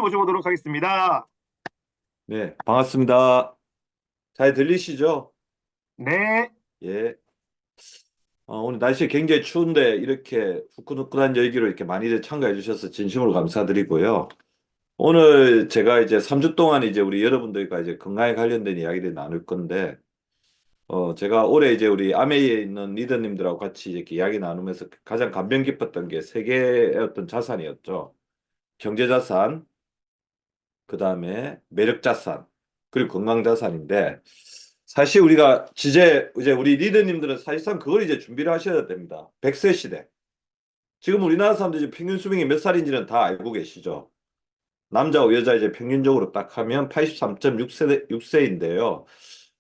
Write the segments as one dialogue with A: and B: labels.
A: 모셔보도록 하겠습니다.
B: 네, 반갑습니다. 잘 들리시죠?
A: 네,
B: 예. 오늘 날씨 굉장히 추운데 이렇게 후끈후끈한 열기로 이렇게 많이들 참가해 주셔서 진심으로 감사드리고요. 오늘 제가 이제 3주 동안 이제 우리 여러분들과 이제 건강에 관련된 이야기를 나눌 건데, 제가 올해 이제 우리 아메이에 있는 리더님들하고 같이 이렇게 이야기 나누면서 가장 감명 깊었던 게 세 개의 어떤 자산이었죠. 경제자산, 그 다음에 매력자산, 그리고 건강자산인데, 사실 우리가 이제 우리 리더님들은 사실상 그걸 이제 준비를 하셔야 됩니다. 100세 시대. 지금 우리나라 사람들이 이제 평균 수명이 몇 살인지는 다 알고 계시죠? 남자와 여자 이제 평균적으로 딱 하면 83.6세인데요.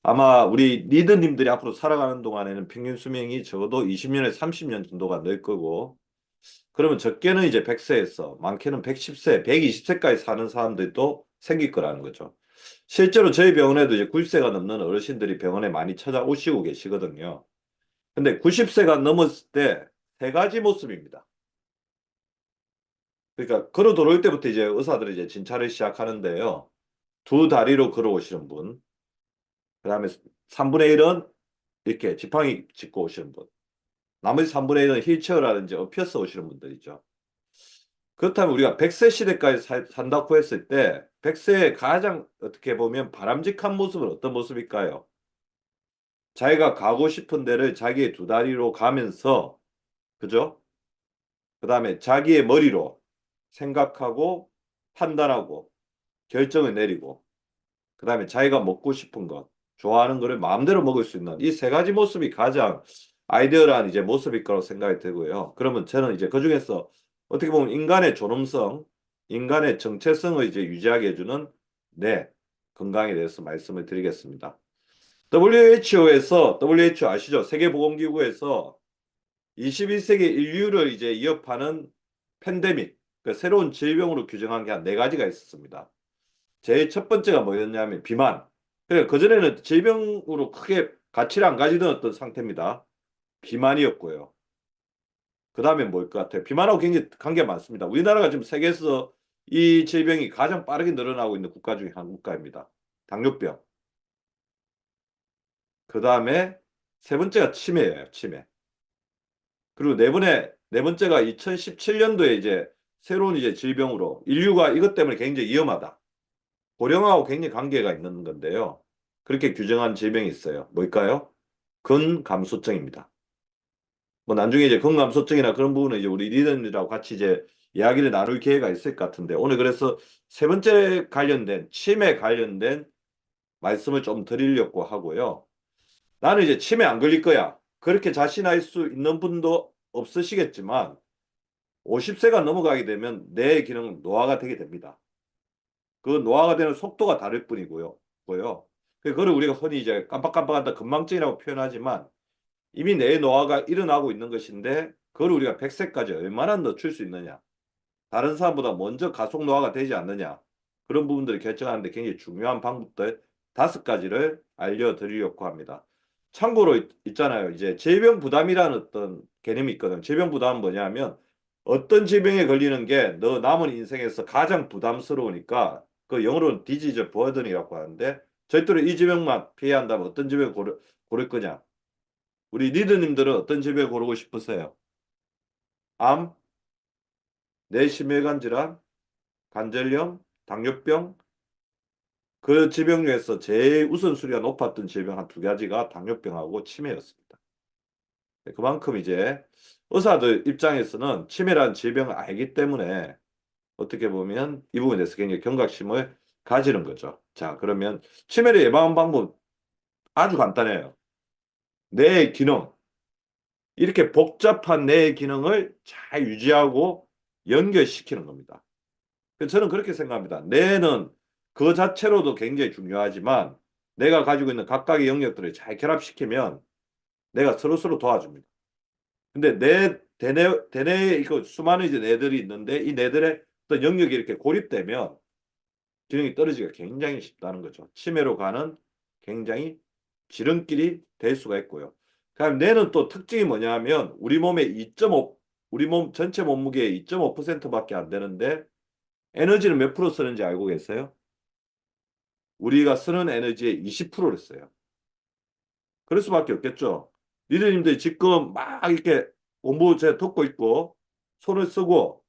B: 아마 우리 리더님들이 앞으로 살아가는 동안에는 평균 수명이 적어도 20년에 30년 정도가 늘 거고, 그러면 적게는 이제 100세에서 많게는 110세, 120세까지 사는 사람들도 생길 거라는 거죠. 실제로 저희 병원에도 이제 90세가 넘는 어르신들이 병원에 많이 찾아오시고 계시거든요. 근데 90세가 넘었을 때 세 가지 모습입니다. 그러니까 걸어 들어올 때부터 이제 의사들이 이제 진찰을 시작하는데요. 두 다리로 걸어오시는 분, 그다음에 3분의 1은 이렇게 지팡이 짚고 오시는 분, 나머지 3분의 1은 휠체어라든지 엎혀서 오시는 분들이죠. 그렇다면 우리가 100세 시대까지 산다고 했을 때 100세의 가장 어떻게 보면 바람직한 모습은 어떤 모습일까요? 자기가 가고 싶은 데를 자기의 두 다리로 가면서, 그죠? 그 다음에 자기의 머리로 생각하고 판단하고 결정을 내리고, 그 다음에 자기가 먹고 싶은 것, 좋아하는 거를 마음대로 먹을 수 있는 이 세 가지 모습이 가장 아이디어란 이제 모습일 거라고 생각이 들고요. 그러면 저는 이제 그중에서 어떻게 보면 인간의 존엄성, 인간의 정체성을 이제 유지하게 해주는 네, 건강에 대해서 말씀을 드리겠습니다. WHO 아시죠? 세계보건기구에서 21세기 인류를 이제 위협하는 팬데믹, 그 새로운 질병으로 규정한 게 한 네 가지가 있었습니다. 제일 첫 번째가 뭐였냐면 비만. 그러니까 그전에는 질병으로 크게 가치를 안 가지던 어떤 상태입니다. 비만이었고요. 그 다음에 뭘 것 같아요? 비만하고 굉장히 관계가 많습니다. 우리나라가 지금 세계에서 이 질병이 가장 빠르게 늘어나고 있는 국가 중에 한 국가입니다. 당뇨병. 그 다음에 세 번째가 치매예요, 치매. 그리고 네 번째가 2017년도에 이제 새로운 이제 질병으로 인류가 이것 때문에 굉장히 위험하다. 고령하고 굉장히 관계가 있는 건데요. 그렇게 규정한 질병이 있어요. 뭘까요? 근감소증입니다. 뭐 나중에 이제 근감소증이나 그런 부분은 이제 우리 리더들하고 같이 이제 이야기를 나눌 기회가 있을 것 같은데 오늘 그래서 세 번째 관련된 치매 관련된 말씀을 좀 드리려고 하고요. 나는 이제 치매 안 걸릴 거야. 그렇게 자신할 수 있는 분도 없으시겠지만 50세가 넘어가게 되면 뇌의 기능은 노화가 되게 됩니다. 그 노화가 되는 속도가 다를 뿐이고요. 그거를 우리가 흔히 이제 깜빡깜빡한다 건망증이라고 표현하지만 이미 뇌의 노화가 일어나고 있는 것인데 그걸 우리가 100세까지 얼마나 늦출 수 있느냐. 다른 사람보다 먼저 가속 노화가 되지 않느냐. 그런 부분들을 결정하는데 굉장히 중요한 방법들 5가지를 알려드리려고 합니다. 참고로 있잖아요. 이제 질병 부담이라는 어떤 개념이 있거든. 질병 부담은 뭐냐면 어떤 질병에 걸리는 게 너 남은 인생에서 가장 부담스러우니까 그 영어로는 디지즈 버든이라고 하는데 절대로 이 질병만 피해야 한다면 어떤 질병을 고를 거냐. 우리 리더님들은 어떤 질병을 고르고 싶으세요? 암, 뇌심혈관 질환, 관절염, 당뇨병, 그 질병 중에서 제일 우선순위가 높았던 질병 한 두 가지가 당뇨병하고 치매였습니다. 네, 그만큼 이제 의사들 입장에서는 치매라는 질병을 알기 때문에 어떻게 보면 이 부분에 대해서 굉장히 경각심을 가지는 거죠. 자, 그러면 치매를 예방하는 방법 아주 간단해요. 뇌의 기능, 이렇게 복잡한 뇌의 기능을 잘 유지하고 연결시키는 겁니다. 저는 그렇게 생각합니다. 뇌는 그 자체로도 굉장히 중요하지만 내가 가지고 있는 각각의 영역들을 잘 결합시키면 내가 서로서로 도와줍니다. 근데 대뇌에 이거 수많은 이제 뇌들이 있는데 이 뇌들의 어떤 영역이 이렇게 고립되면 기능이 떨어지기가 굉장히 쉽다는 거죠. 치매로 가는 굉장히 지름길이 될 수가 있고요. 그다음 뇌는 또 특징이 뭐냐 하면 우리 몸의 2.5, 우리 몸 전체 몸무게의 2.5%밖에 안 되는데 에너지는 몇 프로 쓰는지 알고 계세요? 우리가 쓰는 에너지의 20%를 써요. 그럴 수밖에 없겠죠. 리더님들이 지금 막 이렇게 공부 제가 듣고 있고 손을 쓰고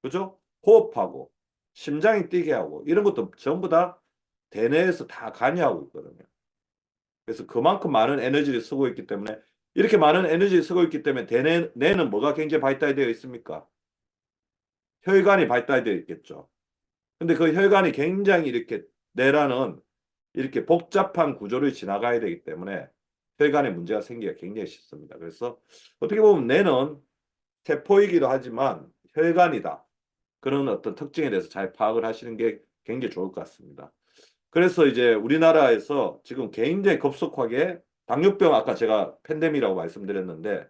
B: 그죠? 호흡하고 심장이 뛰게 하고 이런 것도 전부 다 대뇌에서 다 관여하고 있거든요. 그래서 그만큼 많은 에너지를 쓰고 있기 때문에 이렇게 많은 에너지를 쓰고 있기 때문에 대뇌는 뭐가 굉장히 발달되어 있습니까? 혈관이 발달되어 있겠죠. 근데 그 혈관이 굉장히 이렇게 뇌라는 이렇게 복잡한 구조를 지나가야 되기 때문에 혈관에 문제가 생기기가 굉장히 쉽습니다. 그래서 어떻게 보면 뇌는 세포이기도 하지만 혈관이다. 그런 어떤 특징에 대해서 잘 파악을 하시는 게 굉장히 좋을 것 같습니다. 그래서 이제 우리나라에서 지금 굉장히 급속하게 당뇨병 아까 제가 팬데믹이라고 말씀드렸는데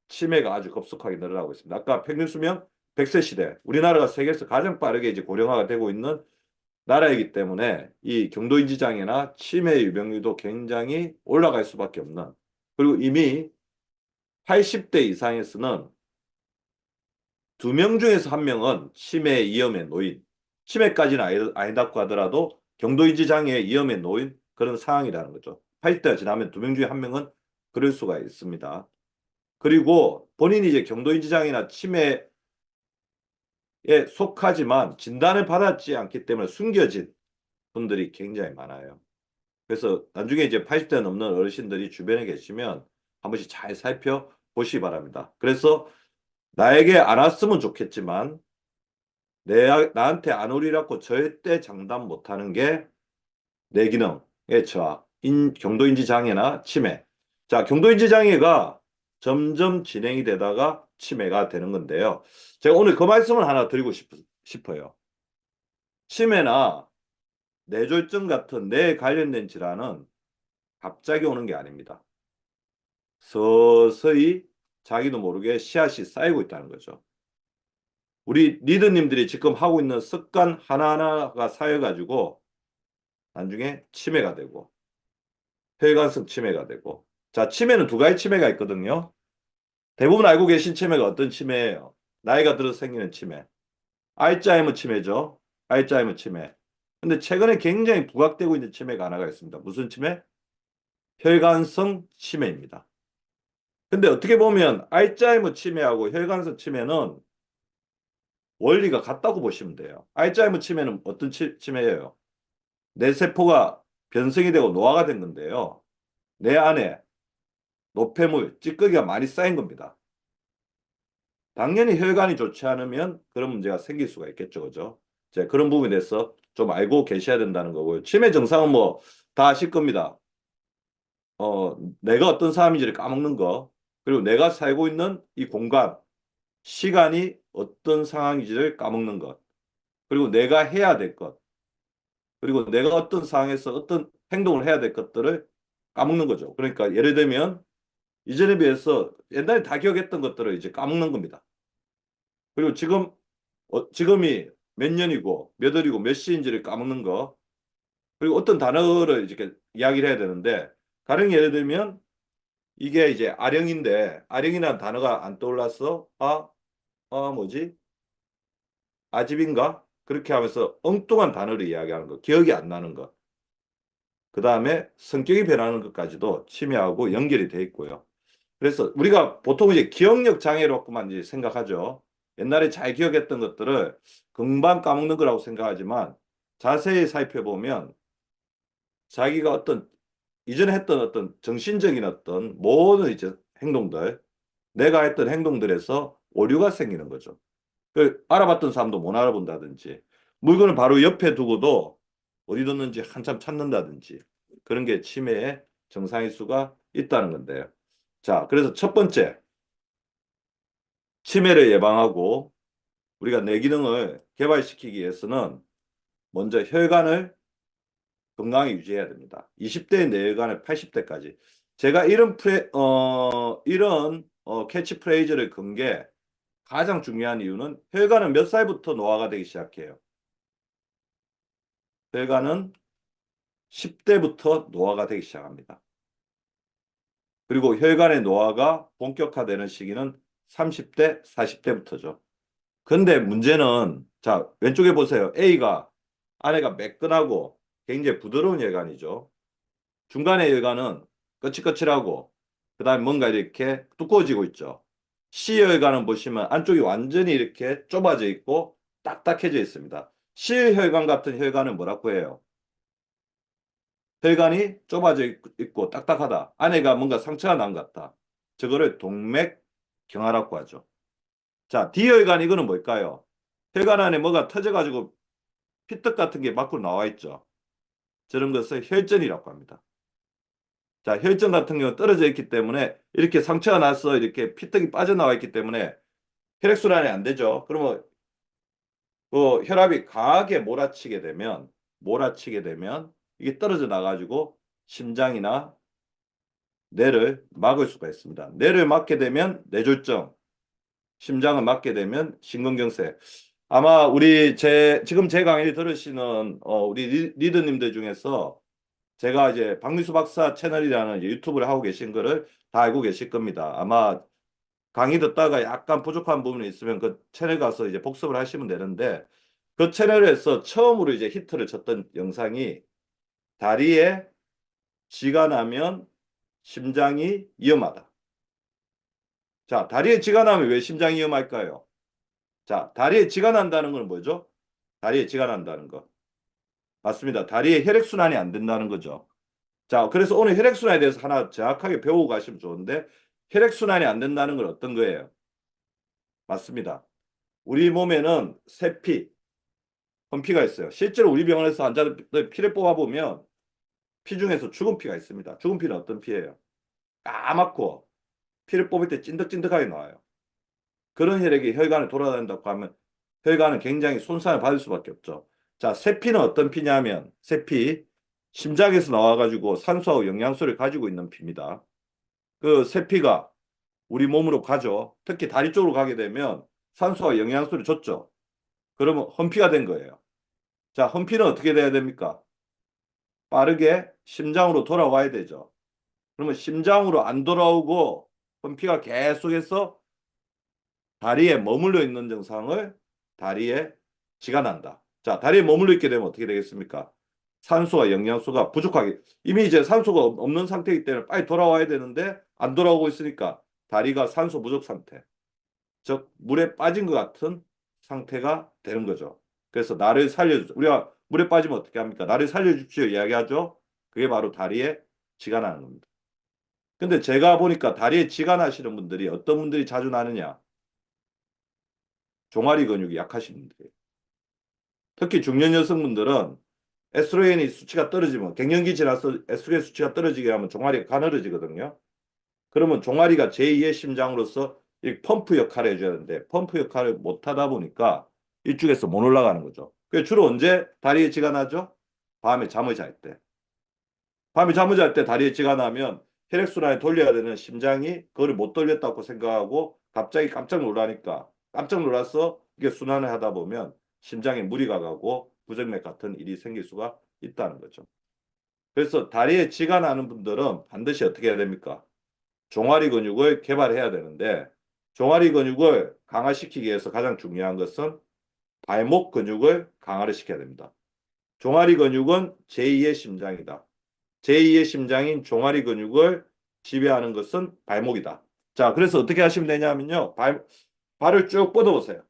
B: 치매가 아주 급속하게 늘어나고 있습니다. 아까 평균 수명 100세 시대 우리나라가 세계에서 가장 빠르게 이제 고령화가 되고 있는 나라이기 때문에 이 경도인지 장애나 치매 유병률도 굉장히 올라갈 수밖에 없는 그리고 이미 80대 이상에서는 2명 중에서 1명은 치매 위험에 놓인 치매까지는 아니다고 하더라도 경도인지 장애 위험에 놓인 그런 상황이라는 거죠. 80대가 지나면 2명 중에 1명은 그럴 수가 있습니다. 그리고 본인이 이제 경도인지 장애나 치매에 속하지만 진단을 받았지 않기 때문에 숨겨진 분들이 굉장히 많아요. 그래서 나중에 이제 80대 넘는 어르신들이 주변에 계시면 한 번씩 잘 살펴보시기 바랍니다. 그래서 나에게 안 왔으면 좋겠지만 나한테 안 오리라고 절대 장담 못하는 게 뇌기능의 저하, 경도인지 장애나 치매. 자, 경도인지 장애가 점점 진행이 되다가 치매가 되는 건데요. 제가 오늘 그 말씀을 하나 드리고 싶어요. 치매나 뇌졸중 같은 뇌에 관련된 질환은 갑자기 오는 게 아닙니다. 서서히 자기도 모르게 씨앗이 쌓이고 있다는 거죠. 우리 리더님들이 지금 하고 있는 습관 하나하나가 쌓여가지고 나중에 치매가 되고 혈관성 치매가 되고 자 치매는 두 가지 치매가 있거든요. 대부분 알고 계신 치매가 어떤 치매예요? 나이가 들어서 생기는 치매. 알츠하이머 치매죠. 알츠하이머 치매. 근데 최근에 굉장히 부각되고 있는 치매가 하나가 있습니다. 무슨 치매? 혈관성 치매입니다. 근데 어떻게 보면 알츠하이머 치매하고 혈관성 치매는 원리가 같다고 보시면 돼요. 알츠하이머 치매는 어떤 치매예요? 뇌 세포가 변성이 되고 노화가 된 건데요. 뇌 안에 노폐물, 찌꺼기가 많이 쌓인 겁니다. 당연히 혈관이 좋지 않으면 그런 문제가 생길 수가 있겠죠, 그죠? 자, 그런 부분에 대해서 좀 알고 계셔야 된다는 거고요. 치매 증상은 뭐 다 아실 겁니다. 내가 어떤 사람인지를 까먹는 거, 그리고 내가 살고 있는 이 공간, 시간이 어떤 상황인지를 까먹는 것, 그리고 내가 해야 될 것, 그리고 내가 어떤 상황에서 어떤 행동을 해야 될 것들을 까먹는 거죠. 그러니까 예를 들면 이전에 비해서 옛날에 다 기억했던 것들을 이제 까먹는 겁니다. 그리고 지금이 몇 년이고 몇 월이고 몇 시인지를 까먹는 거. 그리고 어떤 단어를 이렇게 이야기를 해야 되는데 가령 예를 들면 이게 이제 아령인데 아령이라는 단어가 안 떠올랐어. 뭐지? 아집인가? 그렇게 하면서 엉뚱한 단어를 이야기하는 거. 기억이 안 나는 거. 그 다음에 성격이 변하는 것까지도 치매하고 연결이 돼 있고요. 그래서 우리가 보통 이제 기억력 장애로만 이제 생각하죠. 옛날에 잘 기억했던 것들을 금방 까먹는 거라고 생각하지만 자세히 살펴보면 자기가 어떤 이전에 했던 어떤 정신적인 어떤 모든 이제 행동들, 내가 했던 행동들에서 오류가 생기는 거죠. 그 알아봤던 사람도 못 알아본다든지 물건을 바로 옆에 두고도 어디 뒀는지 한참 찾는다든지 그런 게 치매의 정상일 수가 있다는 건데요. 자, 그래서 첫 번째, 치매를 예방하고 우리가 뇌 기능을 개발시키기 위해서는 먼저 혈관을 건강히 유지해야 됩니다. 20대의 뇌혈관을 80대까지. 제가 이런 캐치프레이즈를 건 게 가장 중요한 이유는 혈관은 몇 살부터 노화가 되기 시작해요. 혈관은 10대부터 노화가 되기 시작합니다. 그리고 혈관의 노화가 본격화되는 시기는 30대, 40대부터죠. 근데 문제는 자, 왼쪽에 보세요. A가 안에가 매끈하고 굉장히 부드러운 혈관이죠. 중간의 혈관은 거칠거칠하고 그다음에 뭔가 이렇게 두꺼워지고 있죠. C 혈관은 보시면 안쪽이 완전히 이렇게 좁아져 있고 딱딱해져 있습니다. C 혈관 같은 혈관은 뭐라고 해요? 혈관이 좁아져 있고 딱딱하다. 안에가 뭔가 상처가 난 것 같다. 저거를 동맥경화라고 하죠. 자, D혈관 이거는 뭘까요? 혈관 안에 뭐가 터져가지고 피떡 같은 게 밖으로 나와 있죠. 저런 것을 혈전이라고 합니다. 자, 혈전 같은 경우는 떨어져 있기 때문에 이렇게 상처가 나서 이렇게 피떡이 빠져나와 있기 때문에 혈액순환이 안 되죠. 그러면 그 혈압이 강하게 몰아치게 되면 이게 떨어져 나가지고 심장이나 뇌를 막을 수가 있습니다. 뇌를 막게 되면 뇌졸중, 심장을 막게 되면 심근경색. 아마 지금 제 강의를 들으시는 우리 리더님들 중에서 제가 이제 박미수 박사 채널이라는 이제 유튜브를 하고 계신 거를 다 알고 계실 겁니다. 아마 강의 듣다가 약간 부족한 부분이 있으면 그 채널 가서 이제 복습을 하시면 되는데 그 채널에서 처음으로 이제 히트를 쳤던 영상이 다리에 쥐가 나면 심장이 위험하다. 자, 다리에 쥐가 나면 왜 심장이 위험할까요? 자, 다리에 쥐가 난다는 건 뭐죠? 다리에 쥐가 난다는 거. 맞습니다. 다리에 혈액순환이 안 된다는 거죠. 자, 그래서 오늘 혈액순환에 대해서 하나 정확하게 배우고 가시면 좋은데 혈액순환이 안 된다는 건 어떤 거예요? 맞습니다. 우리 몸에는 세피, 헌피가 있어요. 실제로 우리 병원에서 환자들 피를 뽑아보면 피 중에서 죽은 피가 있습니다. 죽은 피는 어떤 피예요? 까맣고 피를 뽑을 때 찐득찐득하게 나와요. 그런 혈액이 혈관을 돌아다닌다고 하면 혈관은 굉장히 손상을 받을 수밖에 없죠. 자, 세피는 어떤 피냐면 세피, 심장에서 나와가지고 산소하고 영양소를 가지고 있는 피입니다. 그 세피가 우리 몸으로 가죠. 특히 다리 쪽으로 가게 되면 산소와 영양소를 줬죠. 그러면 헌피가 된 거예요. 자, 헌피는 어떻게 돼야 됩니까? 빠르게 심장으로 돌아와야 되죠. 그러면 심장으로 안 돌아오고 헌피가 계속해서 다리에 머물러 있는 증상을 다리에 쥐가 난다. 자, 다리에 머물러 있게 되면 어떻게 되겠습니까? 산소와 영양소가 부족하게 이미 이제 산소가 없는 상태이기 때문에 빨리 돌아와야 되는데 안 돌아오고 있으니까 다리가 산소 부족 상태. 즉 물에 빠진 것 같은 상태가 되는 거죠. 그래서 나를 살려주 우리가 물에 빠지면 어떻게 합니까? 나를 살려주십시오 이야기하죠. 그게 바로 다리에 쥐가 나는 겁니다. 근데 제가 보니까 다리에 쥐가 나시는 분들이 어떤 분들이 자주 나느냐? 종아리 근육이 약하신 분들이에요. 특히 중년 여성분들은 에스트로겐이 수치가 떨어지면 갱년기 지나서 에스트로겐 수치가 떨어지게 하면 종아리가 가늘어지거든요. 그러면 종아리가 제2의 심장으로서 이 펌프 역할을 해줘야 되는데 펌프 역할을 못 하다 보니까 이쪽에서 못 올라가는 거죠. 그 주로 언제 다리에 쥐가 나죠? 밤에 잠을 잘 때. 밤에 잠을 잘 때 다리에 쥐가 나면 혈액순환을 돌려야 되는 심장이 그걸 못 돌렸다고 생각하고 갑자기 깜짝 놀라니까 깜짝 놀라서 이게 순환을 하다 보면 심장에 무리가 가고 부정맥 같은 일이 생길 수가 있다는 거죠. 그래서 다리에 쥐가 나는 분들은 반드시 어떻게 해야 됩니까? 종아리 근육을 개발해야 되는데 종아리 근육을 강화시키기 위해서 가장 중요한 것은 발목 근육을 강화를 시켜야 됩니다. 종아리 근육은 제2의 심장이다. 제2의 심장인 종아리 근육을 지배하는 것은 발목이다. 자, 그래서 어떻게 하시면 되냐면요. 발을 쭉 뻗어보세요.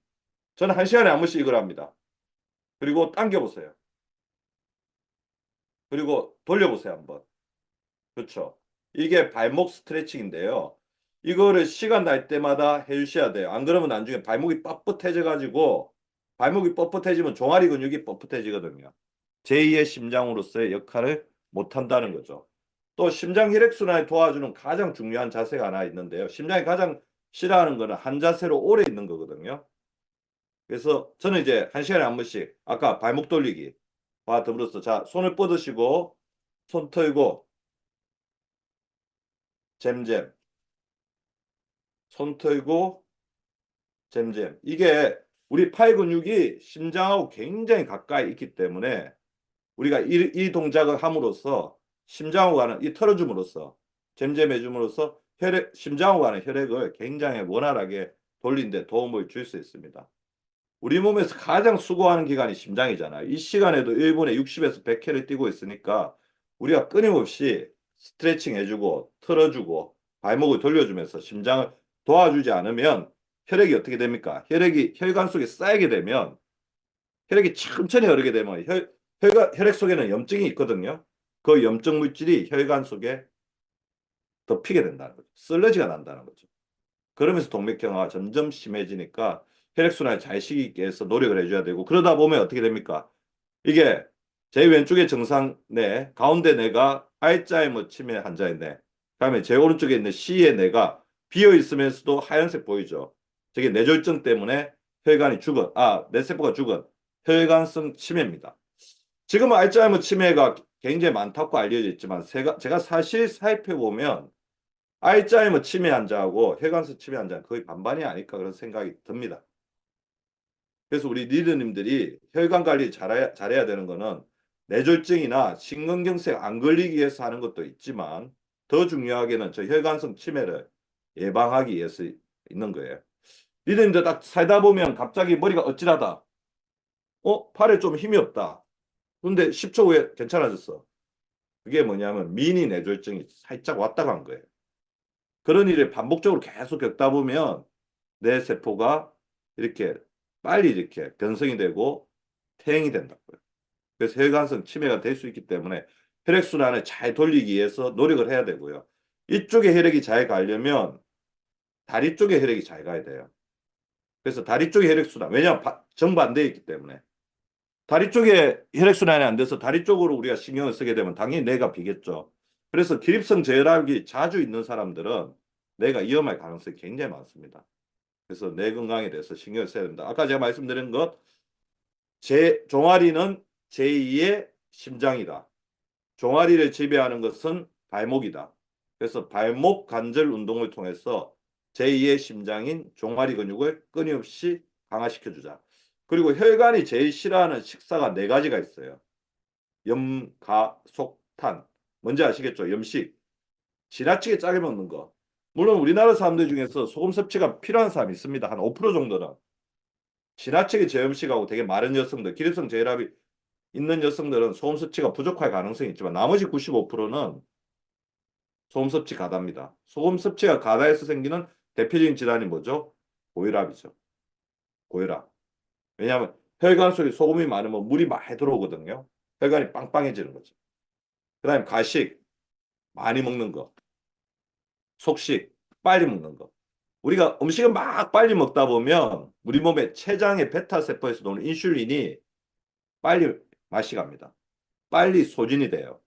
B: 저는 한 시간에 한 번씩 이걸 합니다. 그리고 당겨보세요. 그리고 돌려보세요, 한번. 그렇죠. 이게 발목 스트레칭인데요. 이거를 시간 날 때마다 해주셔야 돼요. 안 그러면 나중에 발목이 뻣뻣해져 가지고 발목이 뻣뻣해지면 종아리 근육이 뻣뻣해지거든요. 제2의 심장으로서의 역할을 못 한다는 거죠. 또 심장 혈액순환을 도와주는 가장 중요한 자세가 하나 있는데요. 심장이 가장 싫어하는 거는 한 자세로 오래 있는 거거든요. 그래서 저는 이제 한 시간에 한 번씩 아까 발목 돌리기와 더불어서 자, 손을 뻗으시고 손 털고 잼잼 손 털고 잼잼. 이게 우리 팔 근육이 심장하고 굉장히 가까이 있기 때문에 우리가 이 동작을 함으로써 심장하고 가는 이 털어줌으로써 잼잼 해줌으로써 심장하고 가는 혈액을 굉장히 원활하게 돌리는 데 도움을 줄 수 있습니다. 우리 몸에서 가장 수고하는 기관이 심장이잖아. 이 시간에도 1분에 60에서 100회를 뛰고 있으니까 우리가 끊임없이 스트레칭 해주고 틀어주고 발목을 돌려주면서 심장을 도와주지 않으면 혈액이 어떻게 됩니까? 혈액이 혈관 속에 쌓이게 되면 혈액이 천천히 흐르게 되면 혈액 속에는 염증이 있거든요. 그 염증 물질이 혈관 속에 덮이게 된다는 거죠. 슬러지가 난다는 거죠. 그러면서 동맥경화가 점점 심해지니까 혈액순환을 잘 시키기 위해서 노력을 해줘야 되고 그러다 보면 어떻게 됩니까? 이게 제 왼쪽에 정상 뇌, 가운데 뇌가 알츠하이머 치매 환자인데 그다음에 제 오른쪽에 있는 C의 뇌가 비어 있으면서도 하얀색 보이죠. 저게 뇌졸중 때문에 혈관이 죽은 뇌세포가 죽은 혈관성 치매입니다. 지금은 알츠하이머 치매가 굉장히 많다고 알려져 있지만 제가 사실 살펴 보면 알츠하이머 치매 환자하고 혈관성 치매 환자는 거의 반반이 아닐까 그런 생각이 듭니다. 그래서 우리 리더님들이 혈관 관리 잘해야 되는 거는 뇌졸중이나 심근경색 안 걸리기 위해서 하는 것도 있지만 더 중요하게는 저 혈관성 치매를 예방하기 위해서 있는 거예요. 리더님들 딱 살다 보면 갑자기 머리가 어찌라다. 팔에 좀 힘이 없다. 근데 10초 후에 괜찮아졌어. 그게 뭐냐면 미니 뇌졸중이 살짝 왔다 간 거예요. 그런 일을 반복적으로 계속 겪다 보면 뇌 세포가 이렇게 빨리 이렇게 변성이 되고 퇴행이 된다고요. 그래서 혈관성 치매가 될 수 있기 때문에 혈액순환을 잘 돌리기 위해서 노력을 해야 되고요. 이쪽에 혈액이 잘 가려면 다리 쪽에 혈액이 잘 가야 돼요. 그래서 다리 쪽에 혈액순환, 왜냐하면 정반대에 있기 때문에. 다리 쪽에 혈액순환이 안 돼서 다리 쪽으로 우리가 신경을 쓰게 되면 당연히 뇌가 비겠죠. 그래서 기립성 저혈압이 자주 있는 사람들은 뇌가 위험할 가능성이 굉장히 많습니다. 그래서 뇌 건강에 대해서 신경을 써야 됩니다. 아까 제가 말씀드린 것, 종아리는 제2의 심장이다. 종아리를 지배하는 것은 발목이다. 그래서 발목 관절 운동을 통해서 제2의 심장인 종아리 근육을 끊임없이 강화시켜 주자. 그리고 혈관이 제일 싫어하는 식사가 네 가지가 있어요. 염, 가, 속, 탄. 뭔지 아시겠죠? 염식. 지나치게 짜게 먹는 거. 물론 우리나라 사람들 중에서 소금 섭취가 필요한 사람이 있습니다. 한 5% 정도는. 지나치게 저염식하고 되게 마른 여성들, 기립성 저혈압이 있는 여성들은 소금 섭취가 부족할 가능성이 있지만 나머지 95%는 소금 섭취 가다입니다. 소금 섭취가 가다해서 생기는 대표적인 질환이 뭐죠? 고혈압이죠. 고혈압. 왜냐하면 혈관 속에 소금이 많으면 물이 많이 들어오거든요. 혈관이 빵빵해지는 거죠. 그다음에 가식, 많이 먹는 거. 속식, 빨리 먹는 거. 우리가 음식을 막 빨리 먹다 보면 우리 몸의 췌장의 베타 세포에서 나오는 인슐린이 빨리 맛이 갑니다. 빨리 소진이 돼요.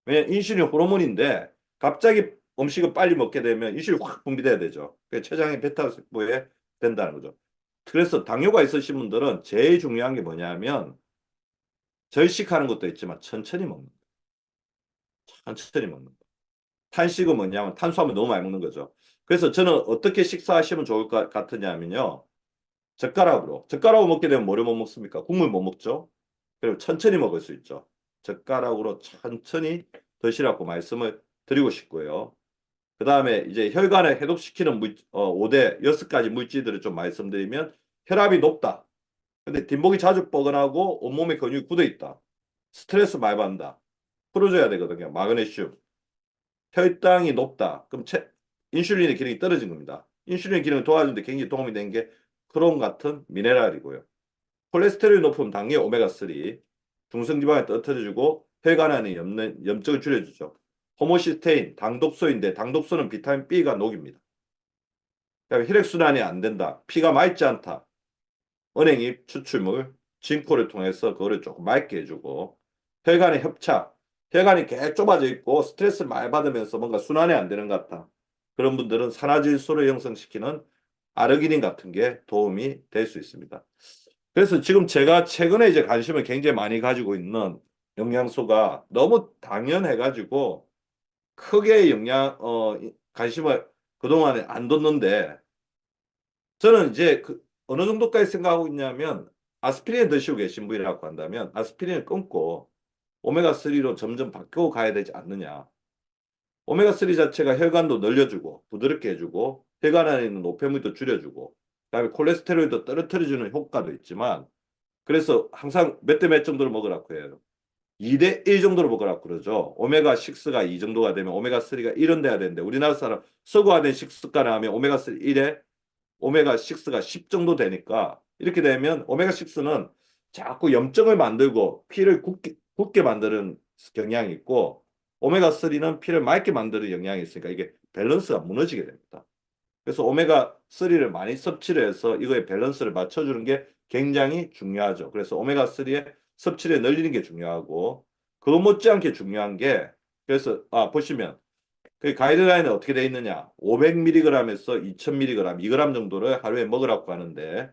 B: 왜냐면 인슐린 호르몬인데 갑자기 음식을 빨리 먹게 되면 인슐린이 확 분비돼야 되죠. 그래서 췌장의 베타 세포에 된다는 거죠. 그래서 당뇨가 있으신 분들은 제일 중요한 게 뭐냐면 절식하는 것도 있지만 천천히 먹는 거. 천천히 먹는 거. 탄식은 뭐냐면 탄수화물 너무 많이 먹는 거죠. 그래서 저는 어떻게 식사하시면 좋을 것 같으냐면요. 젓가락으로 먹게 되면 뭐를 못 먹습니까? 국물 못 먹죠. 그리고 천천히 먹을 수 있죠. 젓가락으로 천천히 드시라고 말씀을 드리고 싶고요. 그 다음에 이제 혈관을 해독시키는 5대 6가지 물질들을 좀 말씀드리면 혈압이 높다. 근데 뒷목이 자주 뻐근하고 온몸에 근육이 굳어 있다. 스트레스 많이 받는다. 풀어줘야 되거든요. 마그네슘. 혈당이 높다. 그럼 인슐린의 기능이 떨어진 겁니다. 인슐린 기능을 도와주는데 굉장히 도움이 되는 게 크롬 같은 미네랄이고요. 콜레스테롤이 높으면 당연히 오메가3, 중성지방을 떨어뜨려주고 혈관 안에 염증을 줄여주죠. 호모시스테인, 당독소인데 당독소는 비타민 B가 녹입니다. 그다음에 혈액순환이 안 된다. 피가 맑지 않다. 은행잎 추출물, 진코를 통해서 그거를 조금 맑게 해주고 혈관의 협착, 혈관이 계속 좁아져 있고 스트레스를 많이 받으면서 뭔가 순환이 안 되는 것 같다. 그런 분들은 산화질소를 형성시키는 아르기닌 같은 게 도움이 될 수 있습니다. 그래서 지금 제가 최근에 이제 관심을 굉장히 많이 가지고 있는 영양소가 너무 당연해가지고 크게 관심을 그동안에 안 뒀는데 저는 이제 어느 정도까지 생각하고 있냐면 아스피린 드시고 계신 분이라고 한다면 아스피린을 끊고 오메가3로 점점 바뀌어 가야 되지 않느냐. 오메가3 자체가 혈관도 늘려주고 부드럽게 해주고 혈관 안에 있는 노폐물도 줄여주고 그다음에 콜레스테롤도 떨어뜨려주는 효과도 있지만 그래서 항상 몇 대 몇 정도로 먹으라고 해요. 2대 1 정도로 먹으라고 그러죠. 오메가 6가 2 정도가 되면 오메가 3가 1은 돼야 되는데 우리나라 사람 서구화된 식습관을 하면 오메가 3 1에 오메가 6가 10 정도 되니까 이렇게 되면 오메가 6는 자꾸 염증을 만들고 피를 굳게 만드는 경향이 있고 오메가 3는 피를 맑게 만드는 영향이 있으니까 이게 밸런스가 무너지게 됩니다. 그래서 오메가 3를 많이 섭취를 해서 이거의 밸런스를 맞춰주는 게 굉장히 중요하죠. 그래서 오메가 3의 섭취를 늘리는 게 중요하고 그거 못지않게 중요한 게 그래서 보시면 그 가이드라인은 어떻게 돼 있느냐? 500mg에서 2000mg, 2g 정도를 하루에 먹으라고 하는데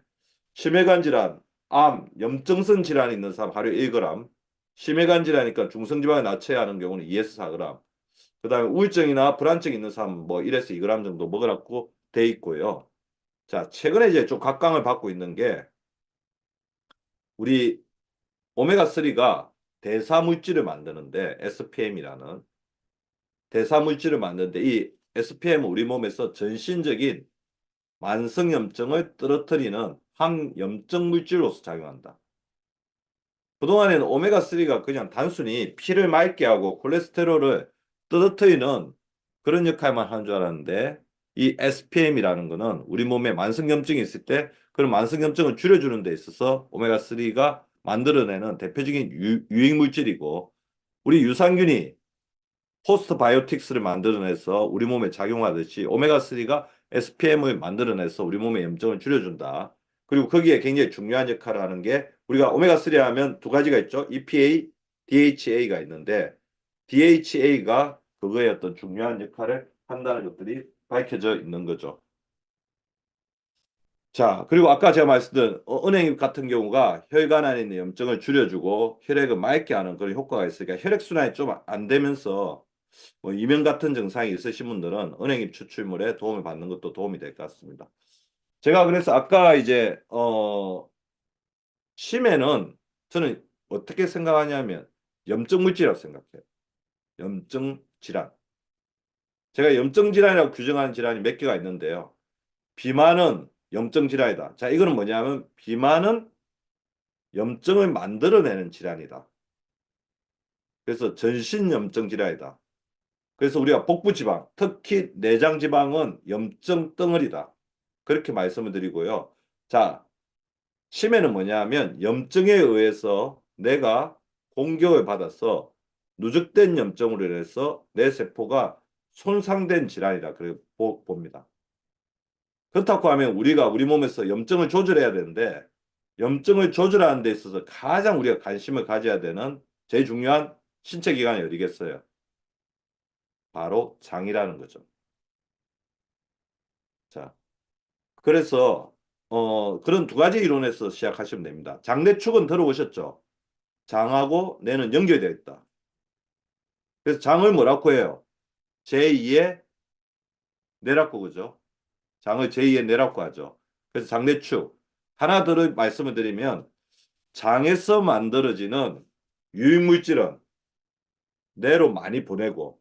B: 심혈관 질환, 암, 염증성 질환이 있는 사람 하루에 1g, 심혈관 질환이니까 중성지방을 낮춰야 하는 경우는 2에서 4g, 그다음에 우울증이나 불안증이 있는 사람 뭐 1에서 2g 정도 먹으라고 돼 있고요. 자, 최근에 이제 좀 각광을 받고 있는 게 우리 오메가3가 대사물질을 만드는데 SPM이라는 대사물질을 만드는데 이 SPM은 우리 몸에서 전신적인 만성염증을 떨어뜨리는 항염증 물질로서 작용한다. 그동안에는 오메가3가 그냥 단순히 피를 맑게 하고 콜레스테롤을 떨어뜨리는 그런 역할만 하는 줄 알았는데 이 SPM이라는 거는 우리 몸에 만성염증이 있을 때 그런 만성염증을 줄여주는 데 있어서 오메가3가 만들어내는 대표적인 유익 물질이고 우리 유산균이 포스트바이오틱스를 만들어내서 우리 몸에 작용하듯이 오메가3가 SPM을 만들어내서 우리 몸의 염증을 줄여준다. 그리고 거기에 굉장히 중요한 역할을 하는 게 우리가 오메가3 하면 두 가지가 있죠. EPA, DHA가 있는데 DHA가 그거의 어떤 중요한 역할을 한다는 것들이 밝혀져 있는 거죠. 자, 그리고 아까 제가 말씀드린 은행잎 같은 경우가 혈관 안에 있는 염증을 줄여주고 혈액을 맑게 하는 그런 효과가 있으니까 혈액순환이 좀 안 되면서 뭐 이명 같은 증상이 있으신 분들은 은행잎 추출물에 도움을 받는 것도 도움이 될 것 같습니다. 제가 그래서 아까 이제 치매는 저는 어떻게 생각하냐면 염증 물질이라고 생각해요. 염증 질환. 제가 염증 질환이라고 규정하는 질환이 몇 개가 있는데요. 비만은 염증 질환이다. 자, 이거는 뭐냐면 비만은 염증을 만들어내는 질환이다. 그래서 전신 염증 질환이다. 그래서 우리가 복부지방, 특히 내장지방은 염증 덩어리다. 그렇게 말씀을 드리고요. 자, 치매는 뭐냐면 염증에 의해서 내가 공격을 받아서 누적된 염증으로 인해서 내 세포가 손상된 질환이라 그렇게 봅니다. 그렇다고 하면 우리가 우리 몸에서 염증을 조절해야 되는데 염증을 조절하는 데 있어서 가장 우리가 관심을 가져야 되는 제일 중요한 신체 기관이 어디겠어요? 바로 장이라는 거죠. 자, 그래서 그런 두 가지 이론에서 시작하시면 됩니다. 장내축은 들어오셨죠? 장하고 뇌는 연결되어 있다. 그래서 장을 뭐라고 해요? 제2의 뇌라고 그죠? 장을 제2의 뇌라고 하죠. 그래서 장내축. 하나 더 말씀을 드리면 장에서 만들어지는 유해물질은 뇌로 많이 보내고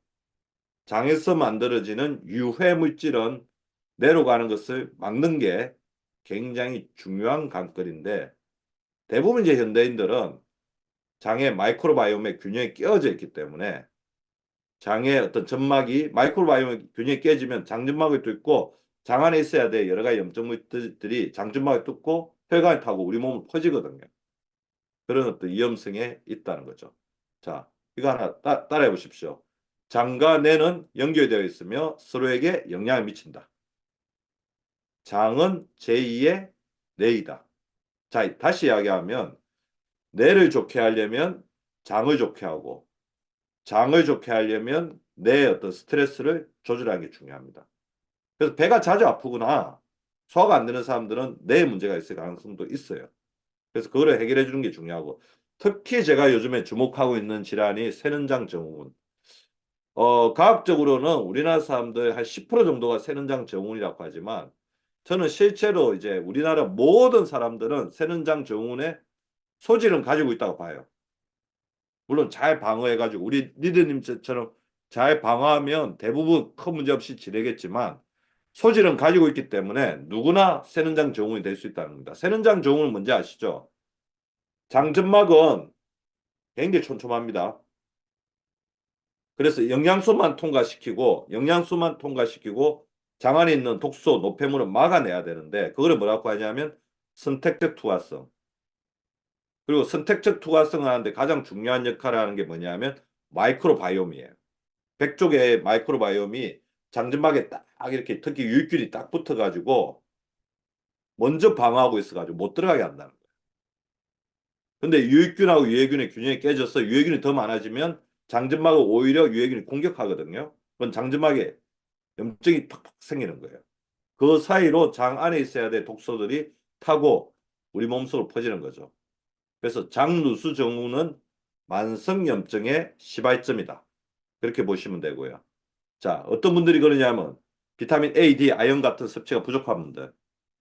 B: 장에서 만들어지는 유해물질은 뇌로 가는 것을 막는 게 굉장히 중요한 관건인데 대부분 이제 현대인들은 장의 마이크로바이옴의 균형이 깨어져 있기 때문에 장의 어떤 점막이 마이크로바이옴의 균형이 깨지면 장점막이 뚫고 장 안에 있어야 될 여러 가지 염증물들이 장점막을 뚫고 혈관을 타고 우리 몸을 퍼지거든요. 그런 어떤 위험성에 있다는 거죠. 자, 이거 하나 따라해 보십시오. 장과 뇌는 연결되어 있으며 서로에게 영향을 미친다. 장은 제2의 뇌이다. 자, 다시 이야기하면 뇌를 좋게 하려면 장을 좋게 하고 장을 좋게 하려면 뇌의 어떤 스트레스를 조절하는 게 중요합니다. 그래서 배가 자주 아프거나 소화가 안 되는 사람들은 뇌에 문제가 있을 가능성도 있어요. 그래서 그거를 해결해 주는 게 중요하고 특히 제가 요즘에 주목하고 있는 질환이 새는장 증후군. 과학적으로는 우리나라 사람들 한 10% 정도가 새는장 증후군이라고 하지만 저는 실제로 이제 우리나라 모든 사람들은 새는장 증후군의 소질은 가지고 있다고 봐요. 물론 잘 방어해가지고 우리 리더님처럼 잘 방어하면 대부분 큰 문제 없이 지내겠지만 소질은 가지고 있기 때문에 누구나 새는장 증후군이 될 수 있다는 겁니다. 새는장 증후군은 뭔지 아시죠? 장점막은 굉장히 촘촘합니다. 그래서 영양소만 통과시키고 장 안에 있는 독소, 노폐물을 막아내야 되는데 그거를 뭐라고 하냐면 선택적 투과성. 그리고 선택적 투과성을 하는데 가장 중요한 역할을 하는 게 뭐냐면 마이크로바이옴이에요. 백족의 마이크로바이옴이 장점막에 딱 이렇게 특히 유익균이 딱 붙어가지고 먼저 방어하고 있어가지고 못 들어가게 한다는 거예요. 근데 유익균하고 유해균의 균형이 깨져서 유해균이 더 많아지면 장점막을 오히려 유해균이 공격하거든요. 그건 장점막에 염증이 팍팍 생기는 거예요. 그 사이로 장 안에 있어야 될 독소들이 타고 우리 몸속으로 퍼지는 거죠. 그래서 장누수 증후는 만성염증의 시발점이다. 그렇게 보시면 되고요. 자, 어떤 분들이 그러냐면 비타민 A, D, 아연 같은 섭취가 부족한 분들,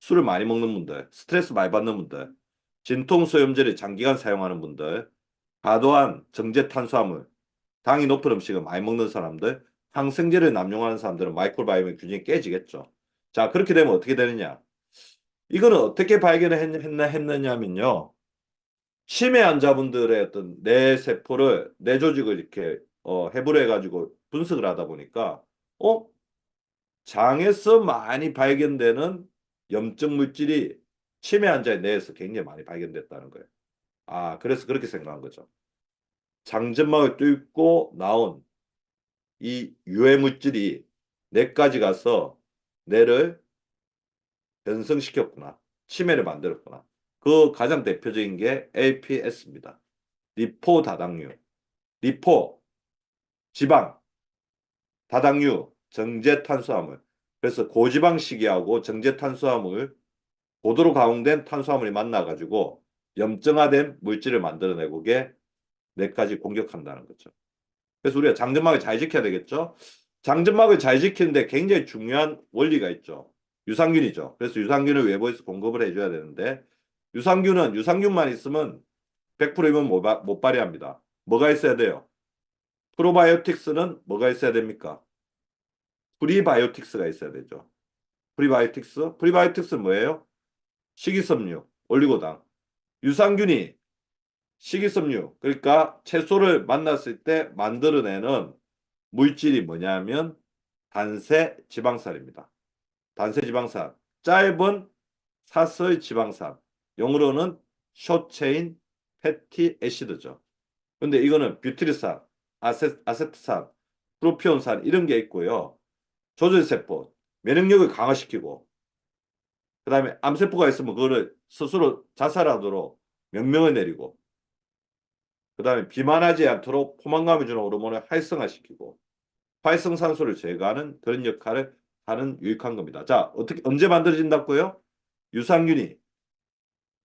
B: 술을 많이 먹는 분들, 스트레스 많이 받는 분들, 진통소염제를 장기간 사용하는 분들, 과도한 정제 탄수화물, 당이 높은 음식을 많이 먹는 사람들, 항생제를 남용하는 사람들은 마이크로바이옴의 균형이 깨지겠죠. 자, 그렇게 되면 어떻게 되느냐? 이거는 어떻게 발견했느냐면요. 치매 환자분들의 어떤 뇌 세포를, 뇌 조직을 이렇게 해부를 해가지고 분석을 하다 보니까 어? 장에서 많이 발견되는 염증 물질이 치매 환자의 뇌에서 굉장히 많이 발견됐다는 거예요. 아, 그래서 그렇게 생각한 거죠. 장점막을 뚫고 나온 이 유해 물질이 뇌까지 가서 뇌를 변성시켰구나. 치매를 만들었구나. 그 가장 대표적인 게 LPS입니다. 리포 다당류. 리포, 지방, 다당류, 정제탄수화물. 그래서 고지방식이하고 정제탄수화물, 고도로 가공된 탄수화물이 만나가지고 염증화된 물질을 만들어내고 게 뇌까지 공격한다는 거죠. 그래서 우리가 장점막을 잘 지켜야 되겠죠. 장점막을 잘 지키는데 굉장히 중요한 원리가 있죠. 유산균이죠. 그래서 유산균을 외부에서 공급을 해줘야 되는데 유산균만 있으면 100%이면 못 발휘합니다. 뭐가 있어야 돼요? 프로바이오틱스는 뭐가 있어야 됩니까? 프리바이오틱스가 있어야 되죠. 프리바이오틱스는 뭐예요? 식이섬유, 올리고당. 유산균이 식이섬유, 그러니까 채소를 만났을 때 만들어내는 물질이 뭐냐면 단세 지방산입니다. 단세 지방산, 짧은 사슬 지방산, 영어로는 숏체인 패티 애시드죠. 근데 이거는 뷰티르산, 아세트산, 프로피온산 이런 게 있고요. 조절세포, 면역력을 강화시키고 그다음에 암세포가 있으면 그거를 스스로 자살하도록 명령을 내리고 그다음에 비만하지 않도록 포만감을 주는 호르몬을 활성화시키고 활성산소를 제거하는 그런 역할을 하는 유익한 겁니다. 자, 어떻게 언제 만들어진다고요? 유산균이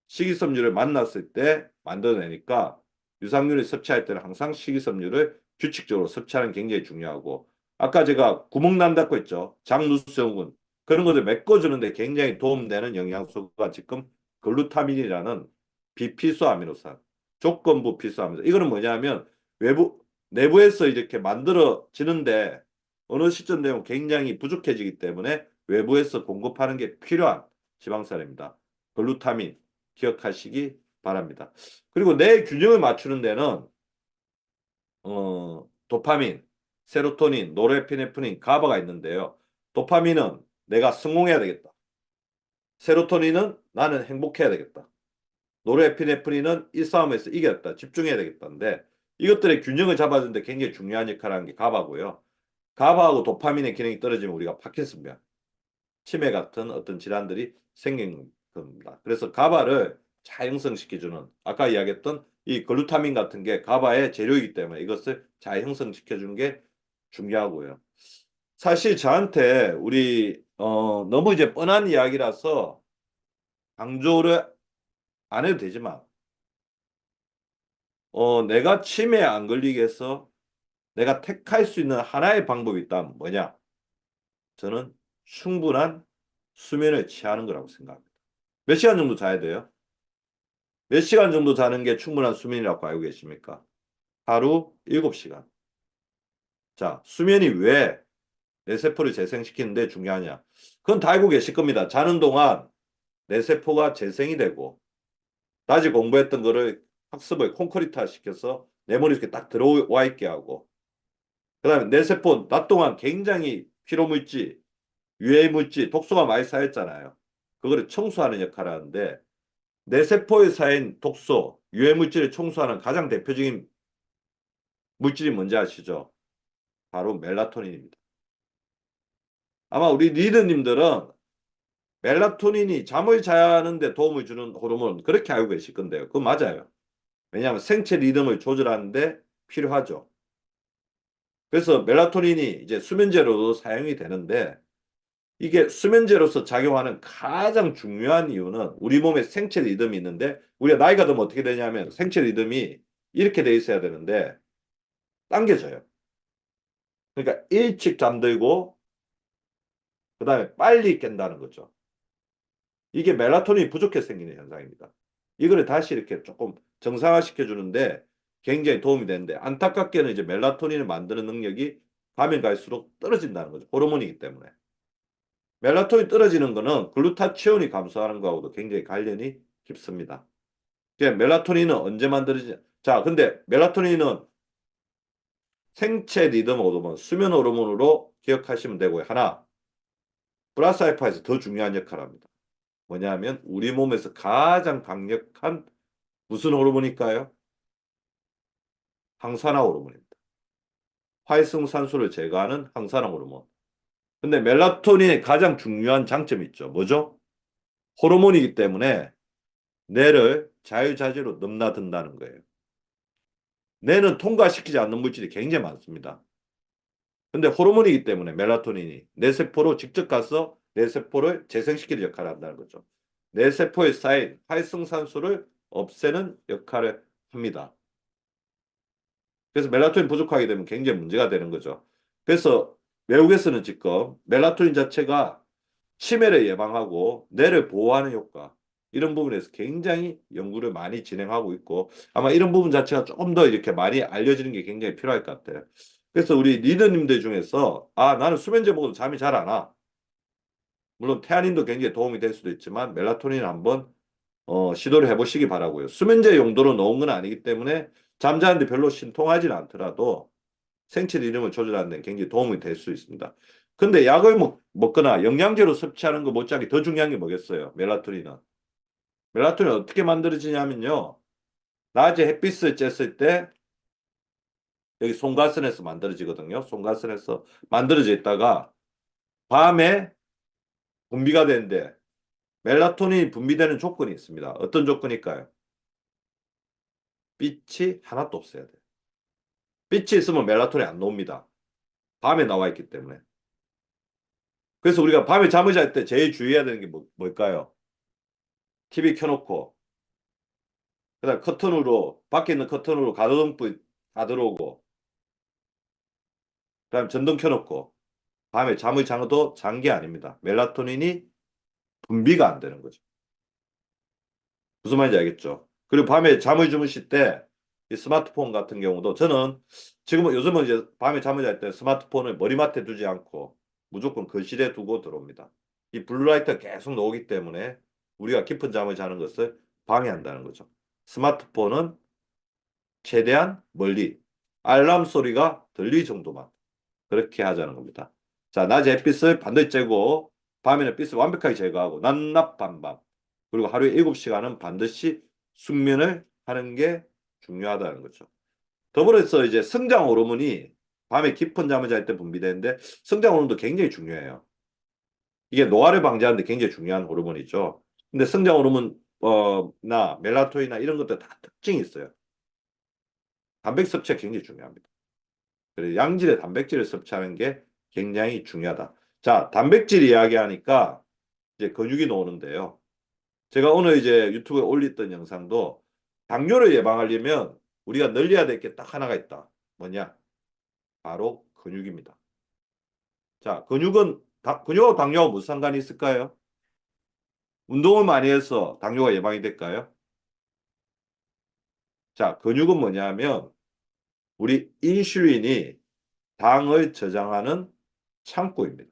B: 식이섬유를 만났을 때 만들어내니까 유산균을 섭취할 때는 항상 식이섬유를 규칙적으로 섭취하는 게 굉장히 중요하고 아까 제가 구멍 난다고 했죠. 장누수증후군 그런 것을 메꿔주는데 굉장히 도움되는 영양소가 지금 글루타민이라는 비필수 아미노산 조건부 필수 아미노산 이거는 뭐냐면 외부 내부에서 이렇게 만들어지는데 어느 시점 되면 굉장히 부족해지기 때문에 외부에서 공급하는 게 필요한 지방산입니다. 글루타민 기억하시기 바랍니다. 그리고 뇌 균형을 맞추는 데는 도파민, 세로토닌, 노르에피네프린, 가바가 있는데요. 도파민은 내가 성공해야 되겠다. 세로토닌은 나는 행복해야 되겠다. 노르에피네프린은 이 싸움에서 이겼다. 집중해야 되겠다인데 이것들의 균형을 잡아주는데 굉장히 중요한 역할을 하는 게 가바고요. 가바하고 도파민의 기능이 떨어지면 우리가 파킨슨병, 치매 같은 어떤 질환들이 생기는 겁니다. 그래서 가바를 잘 형성시켜주는 아까 이야기했던 이 글루타민 같은 게 가바의 재료이기 때문에 이것을 잘 형성시켜주는 게 중요하고요. 사실 저한테 우리 너무 이제 뻔한 이야기라서 강조를 안 해도 되지만 내가 치매에 안 걸리게 해서 내가 택할 수 있는 하나의 방법이 있다면 뭐냐? 저는 충분한 수면을 취하는 거라고 생각합니다. 몇 시간 정도 자야 돼요? 몇 시간 정도 자는 게 충분한 수면이라고 알고 계십니까? 하루 7시간. 자, 수면이 왜 뇌세포를 재생시키는데 중요하냐? 그건 다 알고 계실 겁니다. 자는 동안 뇌세포가 재생이 되고 낮에 공부했던 거를 학습을 콘크리트화 시켜서 내 머릿속에 딱 들어와 있게 하고 그다음에 뇌세포 낮 동안 굉장히 피로물질, 유해물질, 독소가 많이 쌓였잖아요. 그거를 청소하는 역할을 하는데 뇌세포에 쌓인 독소, 유해물질을 청소하는 가장 대표적인 물질이 뭔지 아시죠? 바로 멜라토닌입니다. 아마 우리 리더님들은 멜라토닌이 잠을 자는데 도움을 주는 호르몬 그렇게 알고 계실 건데요. 그건 맞아요. 왜냐하면 생체 리듬을 조절하는데 필요하죠. 그래서 멜라토닌이 이제 수면제로도 사용이 되는데 이게 수면제로서 작용하는 가장 중요한 이유는 우리 몸에 생체 리듬이 있는데 우리가 나이가 들면 어떻게 되냐면 생체 리듬이 이렇게 돼 있어야 되는데 당겨져요. 그러니까 일찍 잠들고 그다음에 빨리 깬다는 거죠. 이게 멜라토닌이 부족해서 생기는 현상입니다. 이거를 다시 이렇게 조금 정상화시켜 주는데 굉장히 도움이 되는데 안타깝게는 이제 멜라토닌을 만드는 능력이 가면 갈수록 떨어진다는 거죠. 호르몬이기 때문에. 멜라토닌 떨어지는 거는 글루타치온이 감소하는 거하고도 굉장히 관련이 깊습니다. 이제 멜라토닌은 언제 만들어지냐? 자, 근데 멜라토닌은 생체 리듬 호르몬, 수면 호르몬으로 기억하시면 되고요. 하나, 플러스 알파에서 더 중요한 역할을 합니다. 뭐냐면 우리 몸에서 가장 강력한 무슨 호르몬일까요? 항산화 호르몬입니다. 활성산소를 제거하는 항산화 호르몬. 근데 멜라토닌의 가장 중요한 장점이 있죠. 뭐죠? 호르몬이기 때문에 뇌를 자유자재로 넘나든다는 거예요. 뇌는 통과시키지 않는 물질이 굉장히 많습니다. 근데 호르몬이기 때문에 멜라토닌이 뇌세포로 직접 가서 뇌세포를 재생시키는 역할을 한다는 거죠. 뇌세포에 쌓인 활성산소를 없애는 역할을 합니다. 그래서 멜라토닌 부족하게 되면 굉장히 문제가 되는 거죠. 그래서 외국에서는 지금 멜라토닌 자체가 치매를 예방하고 뇌를 보호하는 효과 이런 부분에서 굉장히 연구를 많이 진행하고 있고 아마 이런 부분 자체가 조금 더 이렇게 많이 알려지는 게 굉장히 필요할 것 같아요. 그래서 우리 리더님들 중에서 나는 수면제 먹어도 잠이 잘 안 와. 물론 태아닌도 굉장히 도움이 될 수도 있지만 멜라토닌 한번 시도를 해보시기 바라고요. 수면제 용도로 넣은 건 아니기 때문에 잠자는데 별로 신통하지는 않더라도 생체 리듬을 조절하는 데 굉장히 도움이 될 수 있습니다. 근데 약을 먹거나 영양제로 섭취하는 거 못지않게 더 중요한 게 뭐겠어요? 멜라토닌은. 멜라토닌 어떻게 만들어지냐면요. 낮에 햇빛을 쬐을 때 여기 송가선에서 만들어지거든요. 송가선에서 만들어져 있다가 밤에 분비가 되는데 멜라토닌이 분비되는 조건이 있습니다. 어떤 조건일까요? 빛이 하나도 없어야 돼요. 빛이 있으면 멜라토닌이 안 나옵니다. 밤에 나와 있기 때문에. 그래서 우리가 밤에 잠을 잘 때 제일 주의해야 되는 게 뭘까요? TV 켜놓고 그다음 커튼으로 밖에 있는 커튼으로 가로등불 다 들어오고 그다음 전등 켜놓고 밤에 잠을 자도 잔 게 아닙니다. 멜라토닌이 분비가 안 되는 거죠. 무슨 말인지 알겠죠? 그리고 밤에 잠을 주무실 때 이 스마트폰 같은 경우도 저는 지금은 요즘은 이제 밤에 잠을 잘 때 스마트폰을 머리맡에 두지 않고 무조건 거실에 두고 들어옵니다. 이 블루라이트가 계속 나오기 때문에 우리가 깊은 잠을 자는 것을 방해한다는 거죠. 스마트폰은 최대한 멀리 알람 소리가 들릴 정도만 그렇게 하자는 겁니다. 자, 낮에 햇빛을 반드시 쬐고 밤에는 빛을 완벽하게 제거하고 낮낮 밤밤 그리고 하루에 7시간은 반드시 숙면을 하는 게 중요하다는 거죠. 더불어서 이제 성장 호르몬이 밤에 깊은 잠을 잘 때 분비되는데 성장 호르몬도 굉장히 중요해요. 이게 노화를 방지하는데 굉장히 중요한 호르몬이죠. 근데 성장 호르몬 나 멜라토닌이나 이런 것들 다 특징이 있어요. 단백 섭취가 굉장히 중요합니다. 그래서 양질의 단백질을 섭취하는 게 굉장히 중요하다. 자, 단백질 이야기하니까 이제 근육이 나오는데요. 제가 오늘 이제 유튜브에 올렸던 영상도 당뇨를 예방하려면 우리가 늘려야 될 게 딱 하나가 있다. 뭐냐? 바로 근육입니다. 자, 근육하고 당뇨하고 무슨 상관이 있을까요? 운동을 많이 해서 당뇨가 예방이 될까요? 자, 근육은 뭐냐면 우리 인슐린이 당을 저장하는 창고입니다.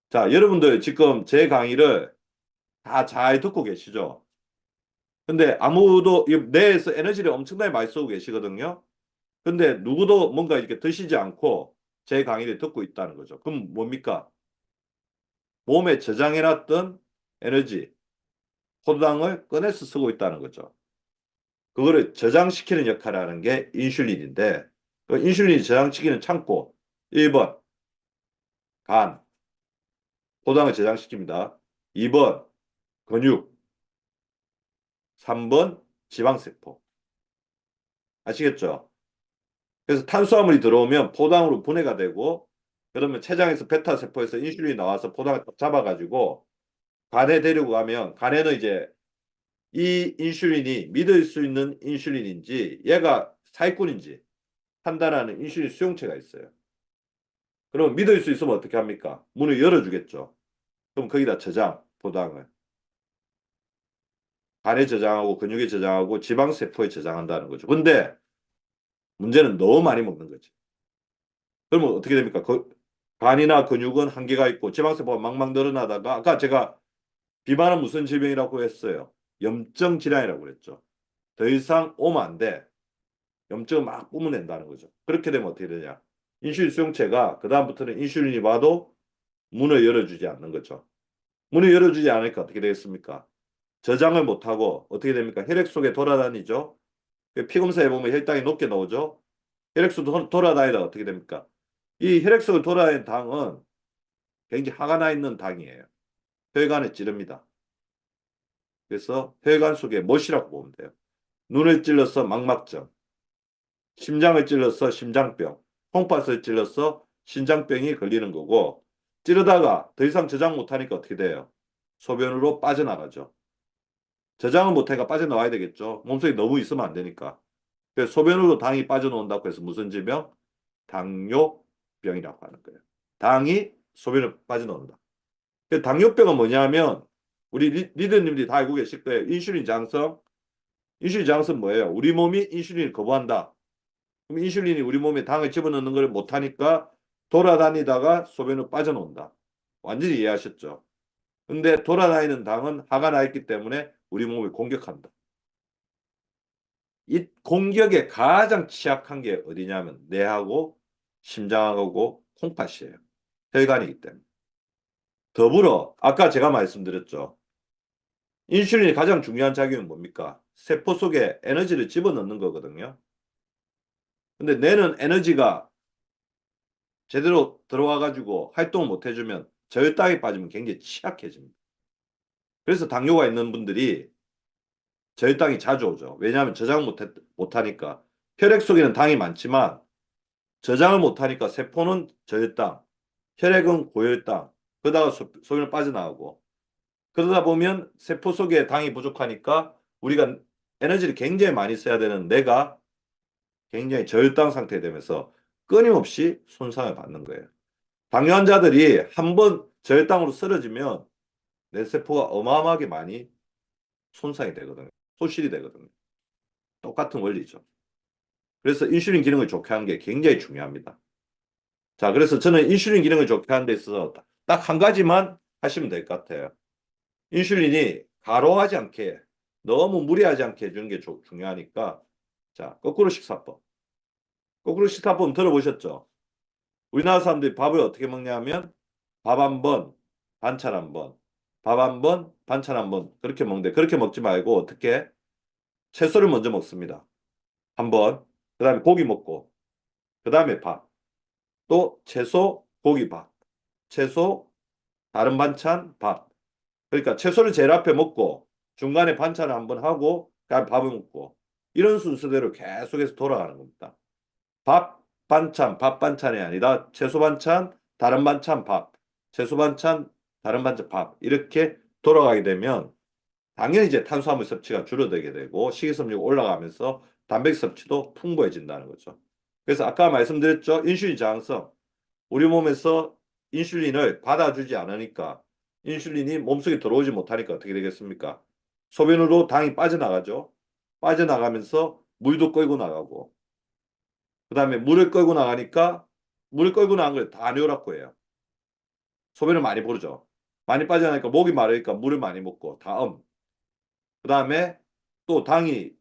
B: 자, 여러분들 지금 제 강의를 다 잘 듣고 계시죠? 근데 아무도 이 뇌에서 에너지를 엄청나게 많이 쓰고 계시거든요. 근데 누구도 뭔가 이렇게 드시지 않고 제 강의를 듣고 있다는 거죠. 그럼 뭡니까? 몸에 저장해놨던 에너지, 포도당을 꺼내서 쓰고 있다는 거죠. 그거를 저장시키는 역할을 하는 게 인슐린인데, 그 인슐린이 저장시키는 창고, 1번, 간, 포도당을 저장시킵니다. 2번, 근육, 3번, 지방세포. 아시겠죠? 그래서 탄수화물이 들어오면 포도당으로 분해가 되고, 그러면 췌장에서 베타세포에서 인슐린이 나와서 포도당을 딱 잡아가지고 간에 데리고 가면 간에는 이제 이 인슐린이 믿을 수 있는 인슐린인지 얘가 사기꾼인지 판단하는 인슐린 수용체가 있어요. 그럼 믿을 수 있으면 어떻게 합니까? 문을 열어주겠죠. 그럼 거기다 저장, 포도당을. 간에 저장하고 근육에 저장하고 지방세포에 저장한다는 거죠. 근데 문제는 너무 많이 먹는 거지. 그러면 어떻게 됩니까? 간이나 근육은 한계가 있고 지방세포가 막막 늘어나다가 아까 제가 비만은 무슨 질병이라고 했어요? 염증 질환이라고 그랬죠. 더 이상 오면 안 돼. 염증을 막 뿜어낸다는 거죠. 그렇게 되면 어떻게 되냐? 인슐린 수용체가 그다음부터는 인슐린이 와도 문을 열어주지 않는 거죠. 문을 열어주지 않으니까 어떻게 되겠습니까? 저장을 못하고 어떻게 됩니까? 혈액 속에 돌아다니죠. 피검사에 보면 혈당이 높게 나오죠. 혈액 속에 돌아다니다 어떻게 됩니까? 이 혈액 속에 돌아다니는 당은 굉장히 화가 나 있는 당이에요. 혈관에 찌릅니다. 그래서 혈관 속에 못이라고 보면 돼요. 눈을 찔러서 망막증, 심장을 찔러서 심장병, 콩팥을 찔러서 신장병이 걸리는 거고 찌르다가 더 이상 저장 못하니까 어떻게 돼요? 소변으로 빠져나가죠. 저장을 못하니까 빠져나와야 되겠죠. 몸속에 너무 있으면 안 되니까. 그래서 소변으로 당이 빠져나온다고 해서 무슨 질병? 당뇨병이라고 하는 거예요. 당이 소변으로 빠져나온다. 그 당뇨병은 뭐냐면 우리 리더님들이 다 알고 계실 거예요. 인슐린 장성. 인슐린 장성 뭐예요? 우리 몸이 인슐린을 거부한다. 그럼 인슐린이 우리 몸에 당을 집어넣는 걸 못하니까 돌아다니다가 소변으로 빠져나온다. 완전히 이해하셨죠? 근데 돌아다니는 당은 화가 나 있기 때문에 우리 몸을 공격한다. 이 공격에 가장 취약한 게 어디냐면 뇌하고 심장하고 콩팥이에요. 혈관이기 때문에. 더불어 아까 제가 말씀드렸죠. 인슐린이 가장 중요한 작용은 뭡니까? 세포 속에 에너지를 집어넣는 거거든요. 근데 뇌는 에너지가 제대로 들어와가지고 활동을 못 해주면 저혈당에 빠지면 굉장히 취약해집니다. 그래서 당뇨가 있는 분들이 저혈당이 자주 오죠. 왜냐하면 저장 못하니까. 혈액 속에는 당이 많지만 저장을 못하니까 세포는 저혈당, 혈액은 고혈당, 그러다가 소변을 빠져나가고 그러다 보면 세포 속에 당이 부족하니까 우리가 에너지를 굉장히 많이 써야 되는 뇌가 굉장히 저혈당 상태에 되면서 끊임없이 손상을 받는 거예요. 당뇨 환자들이 한번 저혈당으로 쓰러지면 뇌세포가 어마어마하게 많이 손상이 되거든요. 소실이 되거든요. 똑같은 원리죠. 그래서 인슐린 기능을 좋게 하는 게 굉장히 중요합니다. 자, 그래서 저는 인슐린 기능을 좋게 하는 데 있어서 딱 한 가지만 하시면 될 것 같아요. 인슐린이 과로하지 않게, 너무 무리하지 않게 해주는 게 중요하니까, 자, 거꾸로 식사법. 거꾸로 식사법 들어보셨죠? 우리나라 사람들이 밥을 어떻게 먹냐면, 밥 한 번, 반찬 한 번, 밥 한 번, 반찬 한 번, 그렇게 먹는데, 그렇게 먹지 말고, 어떻게? 채소를 먼저 먹습니다. 한 번, 그 다음에 고기 먹고, 그 다음에 밥. 또 채소, 고기, 밥. 채소, 다른 반찬, 밥. 그러니까 채소를 제일 앞에 먹고 중간에 반찬을 한번 하고 그다음에 밥을 먹고 이런 순서대로 계속해서 돌아가는 겁니다. 밥, 반찬, 밥, 반찬이 아니라 채소 반찬, 다른 반찬, 밥. 채소 반찬, 다른 반찬, 밥. 이렇게 돌아가게 되면 당연히 이제 탄수화물 섭취가 줄어들게 되고 식이섬유가 올라가면서 단백질 섭취도 풍부해진다는 거죠. 그래서 아까 말씀드렸죠. 인슐린 저항성. 우리 몸에서 인슐린을 받아주지 않으니까 인슐린이 몸속에 들어오지 못하니까 어떻게 되겠습니까? 소변으로 당이 빠져나가죠. 빠져나가면서 물도 끌고 나가고 그다음에 물을 끌고 나가니까 물을 끌고 나간 걸 다뇨라고 해요. 소변을 많이 보르죠. 많이 빠져나니까 목이 마르니까 물을 많이 먹고 다음. 그다음에 또 당이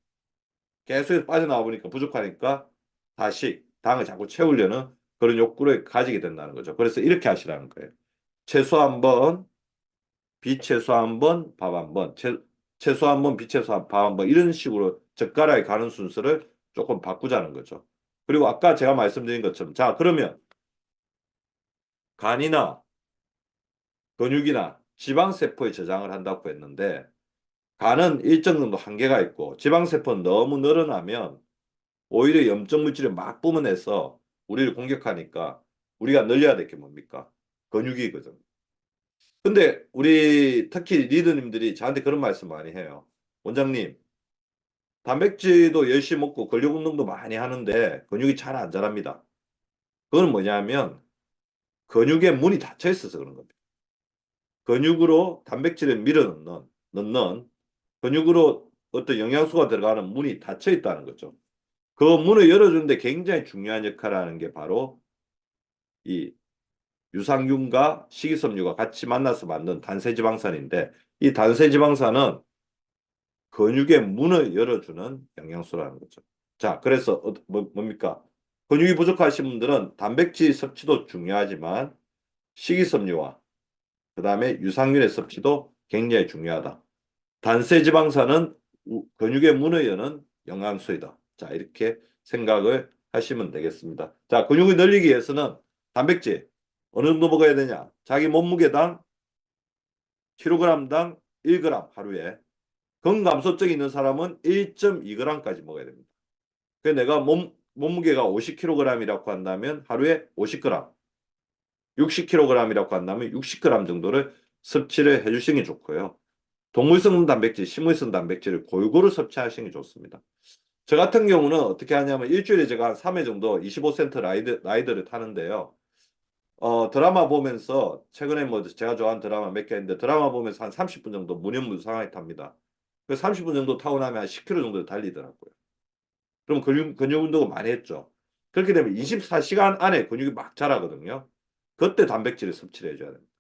B: 계속해서 빠져나와 보니까 부족하니까 다시 당을 자꾸 채우려는 그런 욕구를 가지게 된다는 거죠. 그래서 이렇게 하시라는 거예요. 채소 한 번, 비채소 한 번, 밥 한 번, 채소 한 번, 비채소 한 밥 한 번 이런 식으로 젓가락에 가는 순서를 조금 바꾸자는 거죠. 그리고 아까 제가 말씀드린 것처럼 자 그러면 간이나 근육이나 지방세포에 저장을 한다고 했는데 간은 일정 정도 한계가 있고 지방세포는 너무 늘어나면 오히려 염증 물질을 막 뿜어내서 우리를 공격하니까 우리가 늘려야 될 게 뭡니까? 근육이거든. 근데 우리 특히 리더님들이 저한테 그런 말씀 많이 해요. 원장님, 단백질도 열심히 먹고 근력 운동도 많이 하는데 근육이 잘 안 자랍니다. 그건 뭐냐면 근육에 문이 닫혀 있어서 그런 겁니다. 근육으로 단백질을 넣는 근육으로 어떤 영양소가 들어가는 문이 닫혀 있다는 거죠. 그 문을 열어주는데 굉장히 중요한 역할을 하는 게 바로 이 유산균과 식이섬유가 같이 만나서 만든 단세지방산인데 이 단세지방산은 근육의 문을 열어주는 영양소라는 거죠. 자, 그래서 뭡니까? 근육이 부족하신 분들은 단백질 섭취도 중요하지만 식이섬유와 그다음에 유산균의 섭취도 굉장히 중요하다. 단세지방산은 근육의 문을 여는 영양소이다. 자, 이렇게 생각을 하시면 되겠습니다. 자, 근육을 늘리기 위해서는 단백질 어느 정도 먹어야 되냐? 자기 몸무게당 킬로그램당 1g 하루에 근감소증이 있는 사람은 1.2g까지 먹어야 됩니다. 그래서 내가 몸무게가 50kg이라고 한다면 하루에 50g, 60kg이라고 한다면 60g 정도를 섭취를 해주시는 게 좋고요. 동물성 단백질, 식물성 단백질을 골고루 섭취하시는 게 좋습니다. 저 같은 경우는 어떻게 하냐면 일주일에 제가 한 3회 정도 25센트 라이드를 타는데요. 드라마 보면서 최근에 뭐 제가 좋아하는 드라마 몇 개 있는데 드라마 보면서 한 30분 정도 무념무상하게 탑니다. 그 30분 정도 타고 나면 한 10km 정도 달리더라고요. 그럼 근육 운동을 많이 했죠. 그렇게 되면 24시간 안에 근육이 막 자라거든요. 그때 단백질을 섭취를 해줘야 됩니다.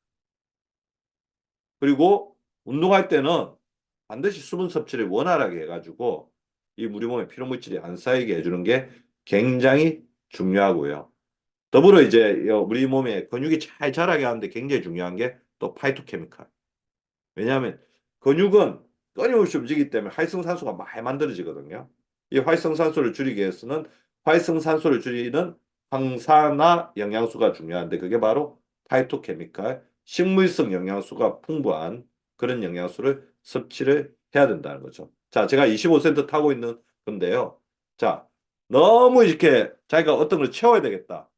B: 그리고 운동할 때는 반드시 수분 섭취를 원활하게 해가지고 이 우리 몸에 피로 물질이 안 쌓이게 해주는 게 굉장히 중요하고요. 더불어 이제 우리 몸에 근육이 잘 자라게 하는데 굉장히 중요한 게 또 파이토케미칼. 왜냐하면 근육은 끊임없이 움직이기 때문에 활성산소가 많이 만들어지거든요. 이 활성산소를 줄이기 위해서는 활성산소를 줄이는 항산화 영양소가 중요한데 그게 바로 파이토케미칼, 식물성 영양소가 풍부한 그런 영양소를 섭취를 해야 된다는 거죠. 자, 제가 25센트 타고 있는 건데요. 자, 너무 이렇게 자기가 어떤 걸 채워야 되겠다.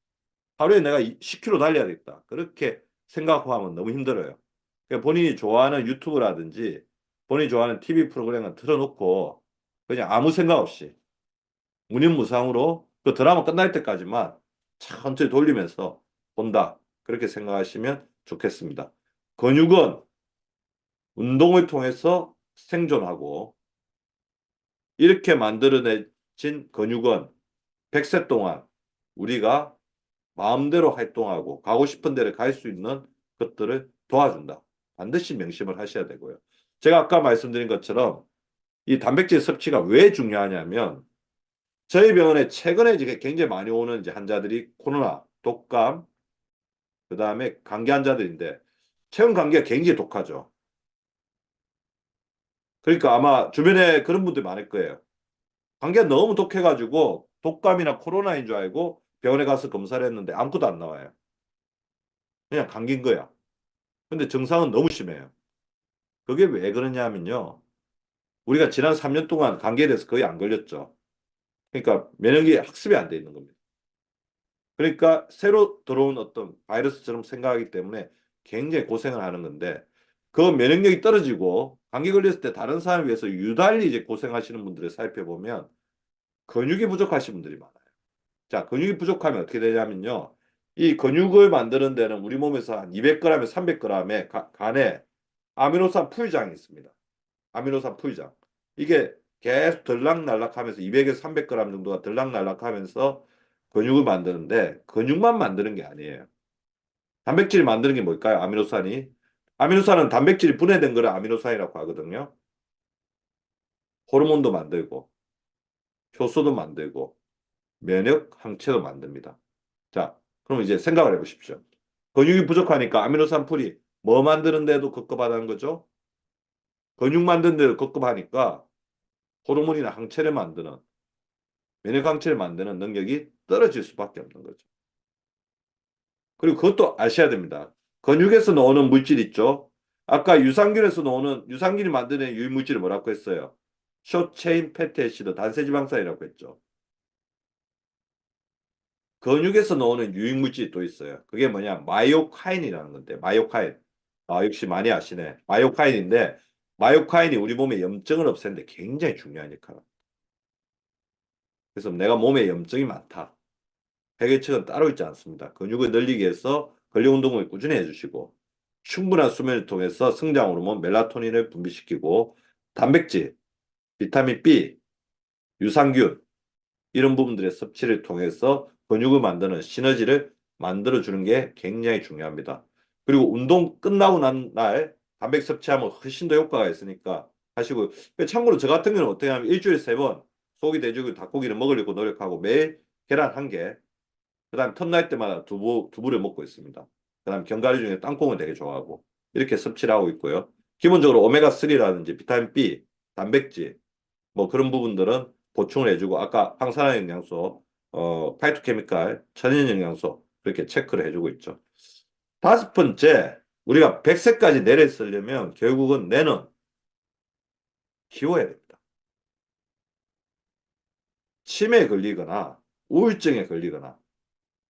B: 하루에 내가 10km 달려야 되겠다. 그렇게 생각하고 하면 너무 힘들어요. 그러니까 본인이 좋아하는 유튜브라든지 본인이 좋아하는 TV 프로그램을 틀어놓고 그냥 아무 생각 없이 무념무상으로 그 드라마 끝날 때까지만 천천히 돌리면서 본다. 그렇게 생각하시면 좋겠습니다. 근육은 운동을 통해서 생존하고 이렇게 만들어내진 근육은 100세 동안 우리가 마음대로 활동하고 가고 싶은 데를 갈 수 있는 것들을 도와준다. 반드시 명심을 하셔야 되고요. 제가 아까 말씀드린 것처럼 이 단백질 섭취가 왜 중요하냐면 저희 병원에 최근에 이제 굉장히 많이 오는 이제 환자들이 코로나, 독감, 그다음에 감기 환자들인데 최근 감기가 굉장히 독하죠. 그러니까 아마 주변에 그런 분들 많을 거예요. 감기가 너무 독해가지고 독감이나 코로나인 줄 알고 병원에 가서 검사를 했는데 아무것도 안 나와요. 그냥 감기인 거야. 근데 증상은 너무 심해요. 그게 왜 그러냐면요. 우리가 지난 3년 동안 감기에 대해서 거의 안 걸렸죠. 그러니까 면역이 학습이 안 돼 있는 겁니다. 그러니까 새로 들어온 어떤 바이러스처럼 생각하기 때문에 굉장히 고생을 하는 건데 그 면역력이 떨어지고 감기 걸렸을 때 다른 사람에 비해서 유달리 이제 고생하시는 분들을 살펴보면 근육이 부족하신 분들이 많아요. 자, 근육이 부족하면 어떻게 되냐면요. 이 근육을 만드는 데는 우리 몸에서 한 200g에 300g의 간에 아미노산 풀장이 있습니다. 아미노산 풀장. 이게 계속 들락날락하면서 200에서 300g 정도가 들락날락하면서 근육을 만드는데 근육만 만드는 게 아니에요. 단백질이 만드는 게 뭘까요? 아미노산이. 아미노산은 단백질이 분해된 거를 아미노산이라고 하거든요. 호르몬도 만들고, 효소도 만들고, 면역 항체도 만듭니다. 자, 그럼 이제 생각을 해보십시오. 근육이 부족하니까 아미노산 풀이 뭐 만드는데도 급급하다는 거죠? 근육 만드는데도 급급하니까 호르몬이나 항체를 만드는, 면역 항체를 만드는 능력이 떨어질 수밖에 없는 거죠. 그리고 그것도 아셔야 됩니다. 근육에서 나오는 물질 있죠? 아까 유산균에서 나오는, 유산균이 만드는 유해물질을 뭐라고 했어요? 숏체인 패티애시드, 단세지방산이라고 했죠. 근육에서 나오는 유익물질이 또 있어요. 그게 뭐냐? 마이오카인이라는 건데, 마이오카인. 아, 역시 많이 아시네. 마이오카인인데, 마이오카인이 우리 몸에 염증을 없애는데 굉장히 중요한 역할을 합니다. 그래서 내가 몸에 염증이 많다. 해결책은 따로 있지 않습니다. 근육을 늘리기 위해서 근력 운동을 꾸준히 해주시고, 충분한 수면을 통해서 성장 호르몬 멜라토닌을 분비시키고, 단백질, 비타민 B, 유산균, 이런 부분들의 섭취를 통해서 근육을 만드는 시너지를 만들어주는 게 굉장히 중요합니다. 그리고 운동 끝나고 난 날 단백 섭취하면 훨씬 더 효과가 있으니까 하시고, 참고로 저 같은 경우는 어떻게 하면 일주일에 3번 소고기, 돼지고기, 닭고기를 먹으려고 노력하고 매일 계란 1개, 그다음 틈날 때마다 두부를 먹고 있습니다. 그다음 견과류 중에 땅콩을 되게 좋아하고 이렇게 섭취를 하고 있고요. 기본적으로 오메가3라든지 비타민 B, 단백질 뭐 그런 부분들은 보충을 해주고 아까 항산화 영양소, 파이토케미칼, 천연 영양소 그렇게 체크를 해주고 있죠. 다섯 번째, 우리가 100세까지 뇌를 쓰려면 결국은 뇌는 키워야 됩니다. 치매에 걸리거나 우울증에 걸리거나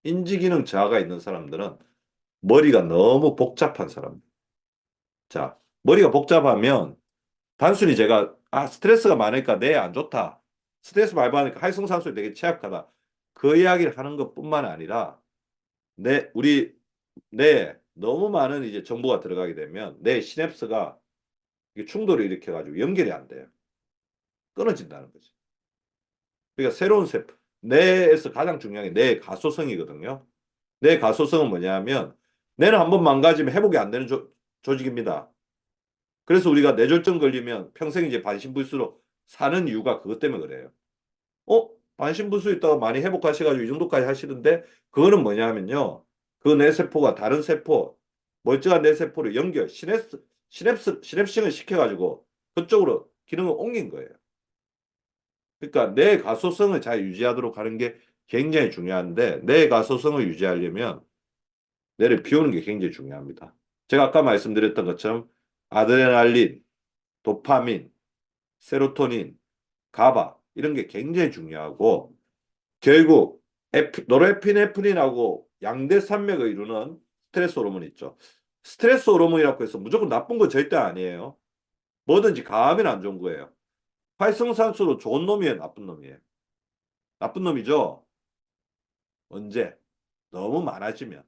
B: 인지기능 저하가 있는 사람들은 머리가 너무 복잡한 사람. 자, 머리가 복잡하면 단순히 제가 스트레스가 많으니까 뇌에 안 좋다. 스트레스 많이 받으니까 활성산소에 되게 취약하다. 그 이야기를 하는 것뿐만 아니라 우리 뇌에 너무 많은 이제 정보가 들어가게 되면 뇌 시냅스가 이게 충돌을 일으켜 가지고 연결이 안 돼요. 끊어진다는 거지. 그러니까 새로운 세포 뇌에서 가장 중요한 게 뇌 가소성이거든요. 뇌 가소성은 뭐냐면 뇌는 한번 망가지면 회복이 안 되는 조직입니다. 그래서 우리가 뇌졸중 걸리면 평생 이제 반신불수로 사는 이유가 그것 때문에 그래요. 반신불수 있다가 많이 회복하셔가지고 이 정도까지 하시는데 그거는 뭐냐면요. 그 뇌세포가 다른 세포, 멀쩡한 뇌세포를 시냅싱을 시켜가지고 그쪽으로 기능을 옮긴 거예요. 그러니까 뇌 가소성을 잘 유지하도록 하는 게 굉장히 중요한데 뇌 가소성을 유지하려면 뇌를 비우는 게 굉장히 중요합니다. 제가 아까 말씀드렸던 것처럼 아드레날린, 도파민, 세로토닌, 가바 이런 게 굉장히 중요하고 결국 노르에피네프린하고 양대 산맥을 이루는 스트레스 호르몬 있죠. 스트레스 호르몬이라고 해서 무조건 나쁜 거 절대 아니에요. 뭐든지 과하면 안 좋은 거예요. 활성산소로 좋은 놈이에요, 나쁜 놈이에요. 나쁜 놈이죠. 언제? 너무 많아지면.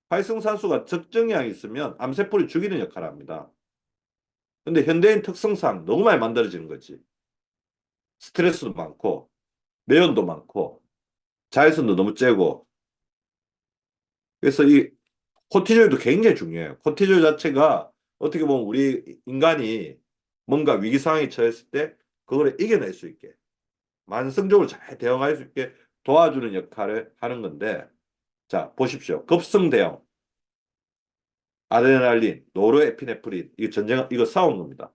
B: 활성산소가 적정량이 있으면 암세포를 죽이는 역할을 합니다. 근데 현대인 특성상 너무 많이 만들어지는 거지. 스트레스도 많고, 매연도 많고, 자외선도 너무 째고. 그래서 이 코티졸도 굉장히 중요해요. 코티졸 자체가 어떻게 보면 우리 인간이 뭔가 위기 상황에 처했을 때 그걸 이겨낼 수 있게 만성적으로 잘 대응할 수 있게 도와주는 역할을 하는 건데 자 보십시오. 급성 대응 아드레날린, 노르에피네프린 이거 싸우는 겁니다.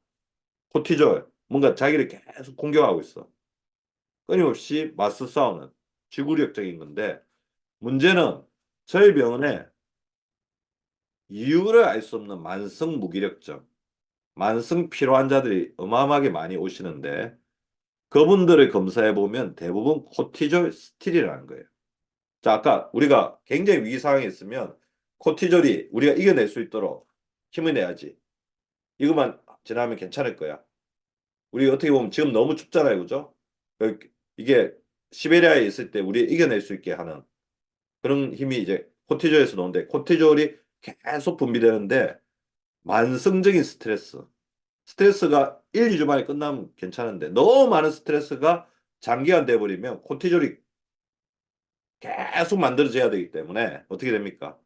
B: 코티졸 뭔가 자기를 계속 공격하고 있어. 끊임없이 맞서 싸우는 지구력적인 건데 문제는 저희 병원에 이유를 알 수 없는 만성 무기력증, 만성 피로 환자들이 어마어마하게 많이 오시는데 그분들을 검사해 보면 대부분 코티졸 스틸이라는 거예요. 자, 아까 우리가 굉장히 위기 상황에 있으면 코티졸이 우리가 이겨낼 수 있도록 힘을 내야지. 이것만 지나면 괜찮을 거야. 우리 어떻게 보면 지금 너무 춥잖아요, 그죠? 이게 시베리아에 있을 때 우리 이겨낼 수 있게 하는 그런 힘이 이제 코티졸에서 나오는데 코티졸이 계속 분비되는데 만성적인 스트레스가 1, 2주 만에 끝나면 괜찮은데 너무 많은 스트레스가 장기간 돼버리면 코티졸이 계속 만들어져야 되기 때문에 어떻게 됩니까?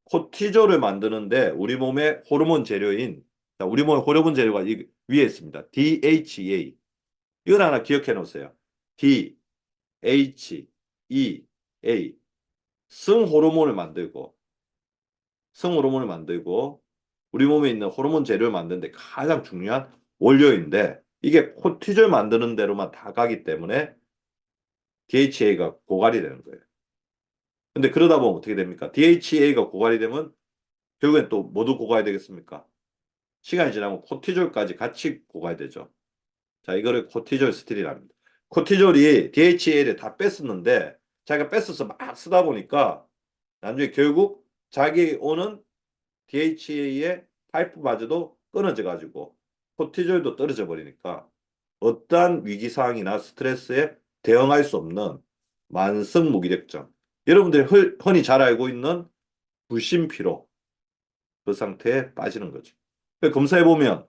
B: 코티졸을 만드는데 우리 몸의 호르몬 재료인, 자, 우리 몸의 호르몬 재료가 이 위에 있습니다. DHEA. 이건 하나 기억해 놓으세요. DHEA. 성호르몬을 만들고 우리 몸에 있는 호르몬 재료를 만드는데 가장 중요한 원료인데 이게 코티졸 만드는 대로만 다 가기 때문에 DHA가 고갈이 되는 거예요. 근데 그러다 보면 어떻게 됩니까? DHA가 고갈이 되면 결국엔 또 모두 고갈이 되겠습니까? 시간이 지나면 코티졸까지 같이 고갈이 되죠. 자, 이거를 코티졸 스틸이랍니다. 코티졸이 DHA를 다 뺐었는데 자기가 뺐어서 막 쓰다 보니까 나중에 결국 자기 오는 DHA의 파이프마저도 끊어져 가지고 코티졸도 떨어져 버리니까 어떠한 위기 상황이나 스트레스에 대응할 수 없는 만성 무기력증. 여러분들이 흔히 잘 알고 있는 부심피로 그 상태에 빠지는 거죠. 검사해 보면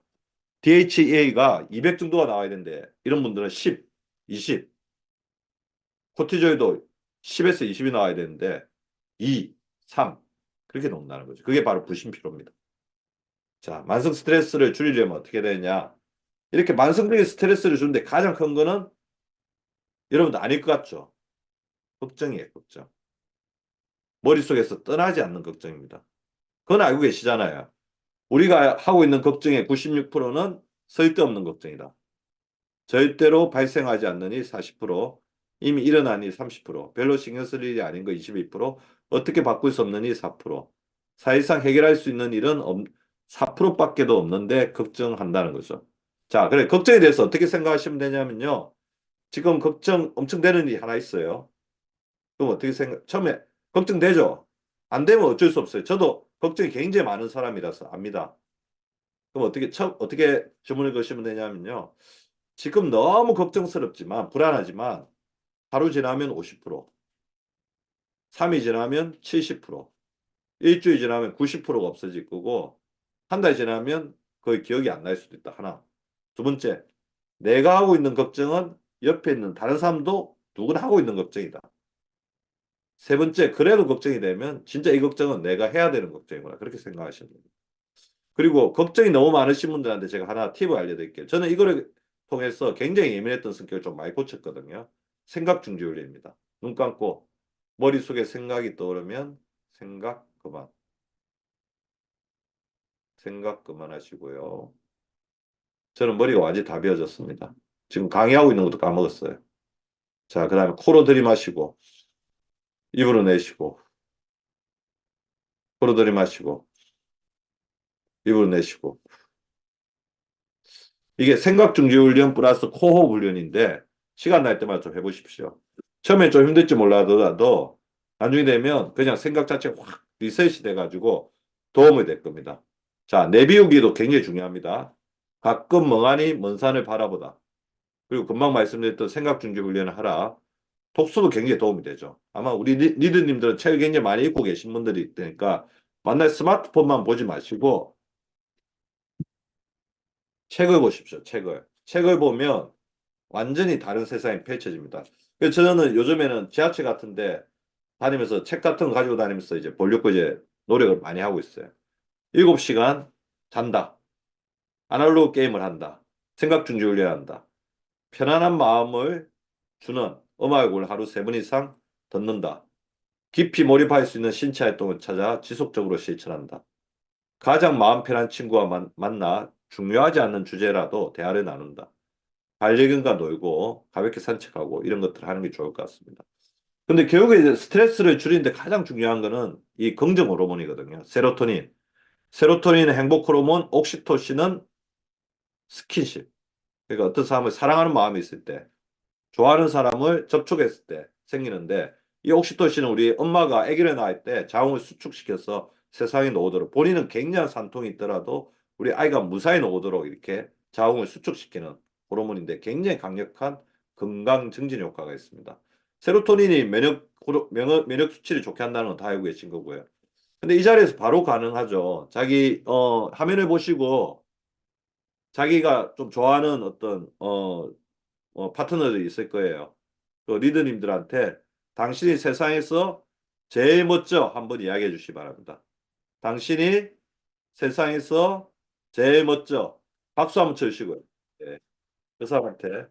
B: DHEA가 200 정도가 나와야 되는데 이런 분들은 10, 20, 코티졸도 10에서 20이 나와야 되는데 2, 3 그렇게 나온다는 거죠. 그게 바로 부심피로입니다. 자, 만성 스트레스를 줄이려면 어떻게 되느냐? 이렇게 만성적인 스트레스를 주는데 가장 큰 거는 여러분도 아닐 것 같죠? 걱정이에요, 걱정. 머릿속에서 떠나지 않는 걱정입니다. 그건 알고 계시잖아요. 우리가 하고 있는 걱정의 96%는 쓸데없는 걱정이다. 절대로 발생하지 않느니 40%, 이미 일어나니 30%, 별로 신경 쓸 일이 아닌 거 22%, 어떻게 바꿀 수 없느니 4%, 사실상 해결할 수 있는 일은 4%밖에도 없는데 걱정한다는 거죠. 자, 그래, 걱정에 대해서 어떻게 생각하시면 되냐면요. 지금 걱정 엄청 되는 일이 하나 있어요. 그럼 어떻게 처음에 걱정되죠? 안 되면 어쩔 수 없어요. 저도 걱정이 굉장히 많은 사람이라서 압니다. 그럼 어떻게 주문을 거시면 되냐면요. 지금 너무 걱정스럽지만, 불안하지만, 하루 지나면 50%, 3일 지나면 70%, 일주일 지나면 90%가 없어질 거고, 한 달 지나면 거의 기억이 안 날 수도 있다. 하나. 두 번째, 내가 하고 있는 걱정은 옆에 있는 다른 사람도 누구나 하고 있는 걱정이다. 세 번째, 그래도 걱정이 되면 진짜 이 걱정은 내가 해야 되는 걱정이구나. 그렇게 생각하시면 됩니다. 그리고 걱정이 너무 많으신 분들한테 제가 하나 팁을 알려드릴게요. 저는 이거를 통해서 굉장히 예민했던 성격을 좀 많이 고쳤거든요. 생각 중지훈련입니다. 눈 감고 머릿속에 생각이 떠오르면 생각 그만. 생각 그만하시고요. 저는 머리가 완전히 다 비어졌습니다. 지금 강의하고 있는 것도 까먹었어요. 자, 그 다음에 코로 들이마시고 입으로 내쉬고 코로 들이마시고 입으로 내쉬고 이게 생각 중지 훈련 플러스 코호흡 훈련인데 시간 날 때마다 좀 해보십시오. 처음엔 좀 힘들지 몰라도 나중에 되면 그냥 생각 자체가 확 리셋이 돼가지고 도움이 될 겁니다. 자, 내비우기도 굉장히 중요합니다. 가끔 멍하니 먼 산을 바라보다. 그리고 금방 말씀드렸던 생각 중지 훈련을 하라. 독서도 굉장히 도움이 되죠. 아마 우리 리더님들은 책을 굉장히 많이 읽고 계신 분들이 있으니까 만날 스마트폰만 보지 마시고 책을 보십시오. 책을 보면 완전히 다른 세상이 펼쳐집니다. 그래서 저는 요즘에는 지하철 같은데 다니면서 책 같은 거 가지고 다니면서 이제 보려고 이제 노력을 많이 하고 있어요. 7시간 잔다. 아날로그 게임을 한다. 생각 중지 훈련한다. 편안한 마음을 주는 음악을 하루 3번 이상 듣는다. 깊이 몰입할 수 있는 신체 활동을 찾아 지속적으로 실천한다. 가장 마음 편한 친구와 만나 중요하지 않는 주제라도 대화를 나눈다. 반려견과 놀고 가볍게 산책하고 이런 것들을 하는 게 좋을 것 같습니다. 근데 결국에 이제 스트레스를 줄이는데 가장 중요한 거는 이 긍정 호르몬이거든요. 세로토닌. 세로토닌은 행복 호르몬, 옥시토신은 스킨십. 그러니까 어떤 사람을 사랑하는 마음이 있을 때, 좋아하는 사람을 접촉했을 때 생기는데 이 옥시토신은 우리 엄마가 아기를 낳을 때 자궁을 수축시켜서 세상에 놓오도록 본인은 굉장한 산통이 있더라도 우리 아이가 무사히 놓오도록 이렇게 자궁을 수축시키는 호르몬인데 굉장히 강력한 건강 증진 효과가 있습니다. 세로토닌이 면역 수치를 좋게 한다는 건 다 알고 계신 거고요. 근데 이 자리에서 바로 가능하죠. 자기 화면을 보시고 자기가 좀 좋아하는 어떤 파트너들이 있을 거예요. 그 리더님들한테 당신이 세상에서 제일 멋져 한번 이야기해 주시기 바랍니다. 당신이 세상에서 제일 멋져. 박수 한번 쳐주시고요. 예, 그 사람한테.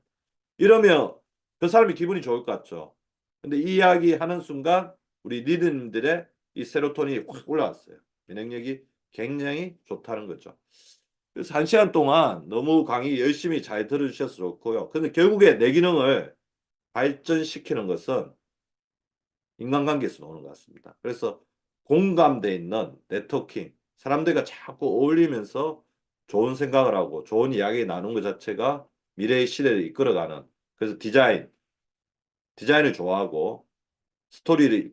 B: 이러면 그 사람이 기분이 좋을 것 같죠. 근데 이 이야기 하는 순간 우리 리더님들의 이 세로토닌이 확 올라왔어요. 면역력이 굉장히 좋다는 거죠. 그래서 1시간 동안 너무 강의 열심히 잘 들어주셔서 좋고요. 근데 결국에 내 기능을 발전시키는 것은 인간관계에서 나오는 것 같습니다. 그래서 공감대 있는 네트워킹, 사람들과 자꾸 어울리면서 좋은 생각을 하고 좋은 이야기 나누는 것 자체가 미래의 시대를 이끌어가는, 그래서 디자인을 좋아하고 스토리를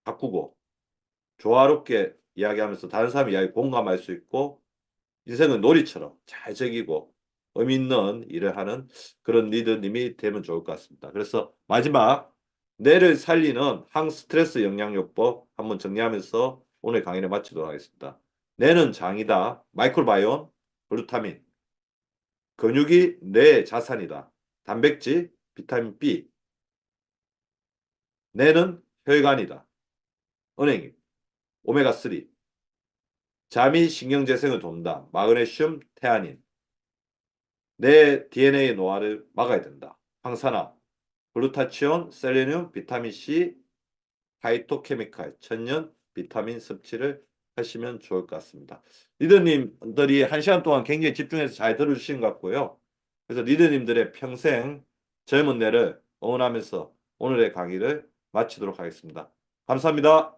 B: 바꾸고 조화롭게 이야기하면서 다른 사람 이야기 공감할 수 있고 인생은 놀이처럼 잘 즐기고 의미 있는 일을 하는 그런 리더님이 되면 좋을 것 같습니다. 그래서 마지막 뇌를 살리는 항스트레스 영양요법 한번 정리하면서 오늘 강의를 마치도록 하겠습니다. 뇌는 장이다. 마이크로바이옴, 글루타민. 근육이 뇌의 자산이다. 단백질, 비타민 B. 뇌는 혈관이다. 은행, 오메가3. 잠이 신경재생을 돕는다. 마그네슘, 태아닌. 내 DNA 노화를 막아야 된다. 황산화, 글루타치온, 셀레늄, 비타민C, 파이토케미칼, 천연 비타민 섭취를 하시면 좋을 것 같습니다. 리더님들이 1시간 동안 굉장히 집중해서 잘 들어주신 것 같고요. 그래서 리더님들의 평생 젊은 뇌를 응원하면서 오늘의 강의를 마치도록 하겠습니다. 감사합니다.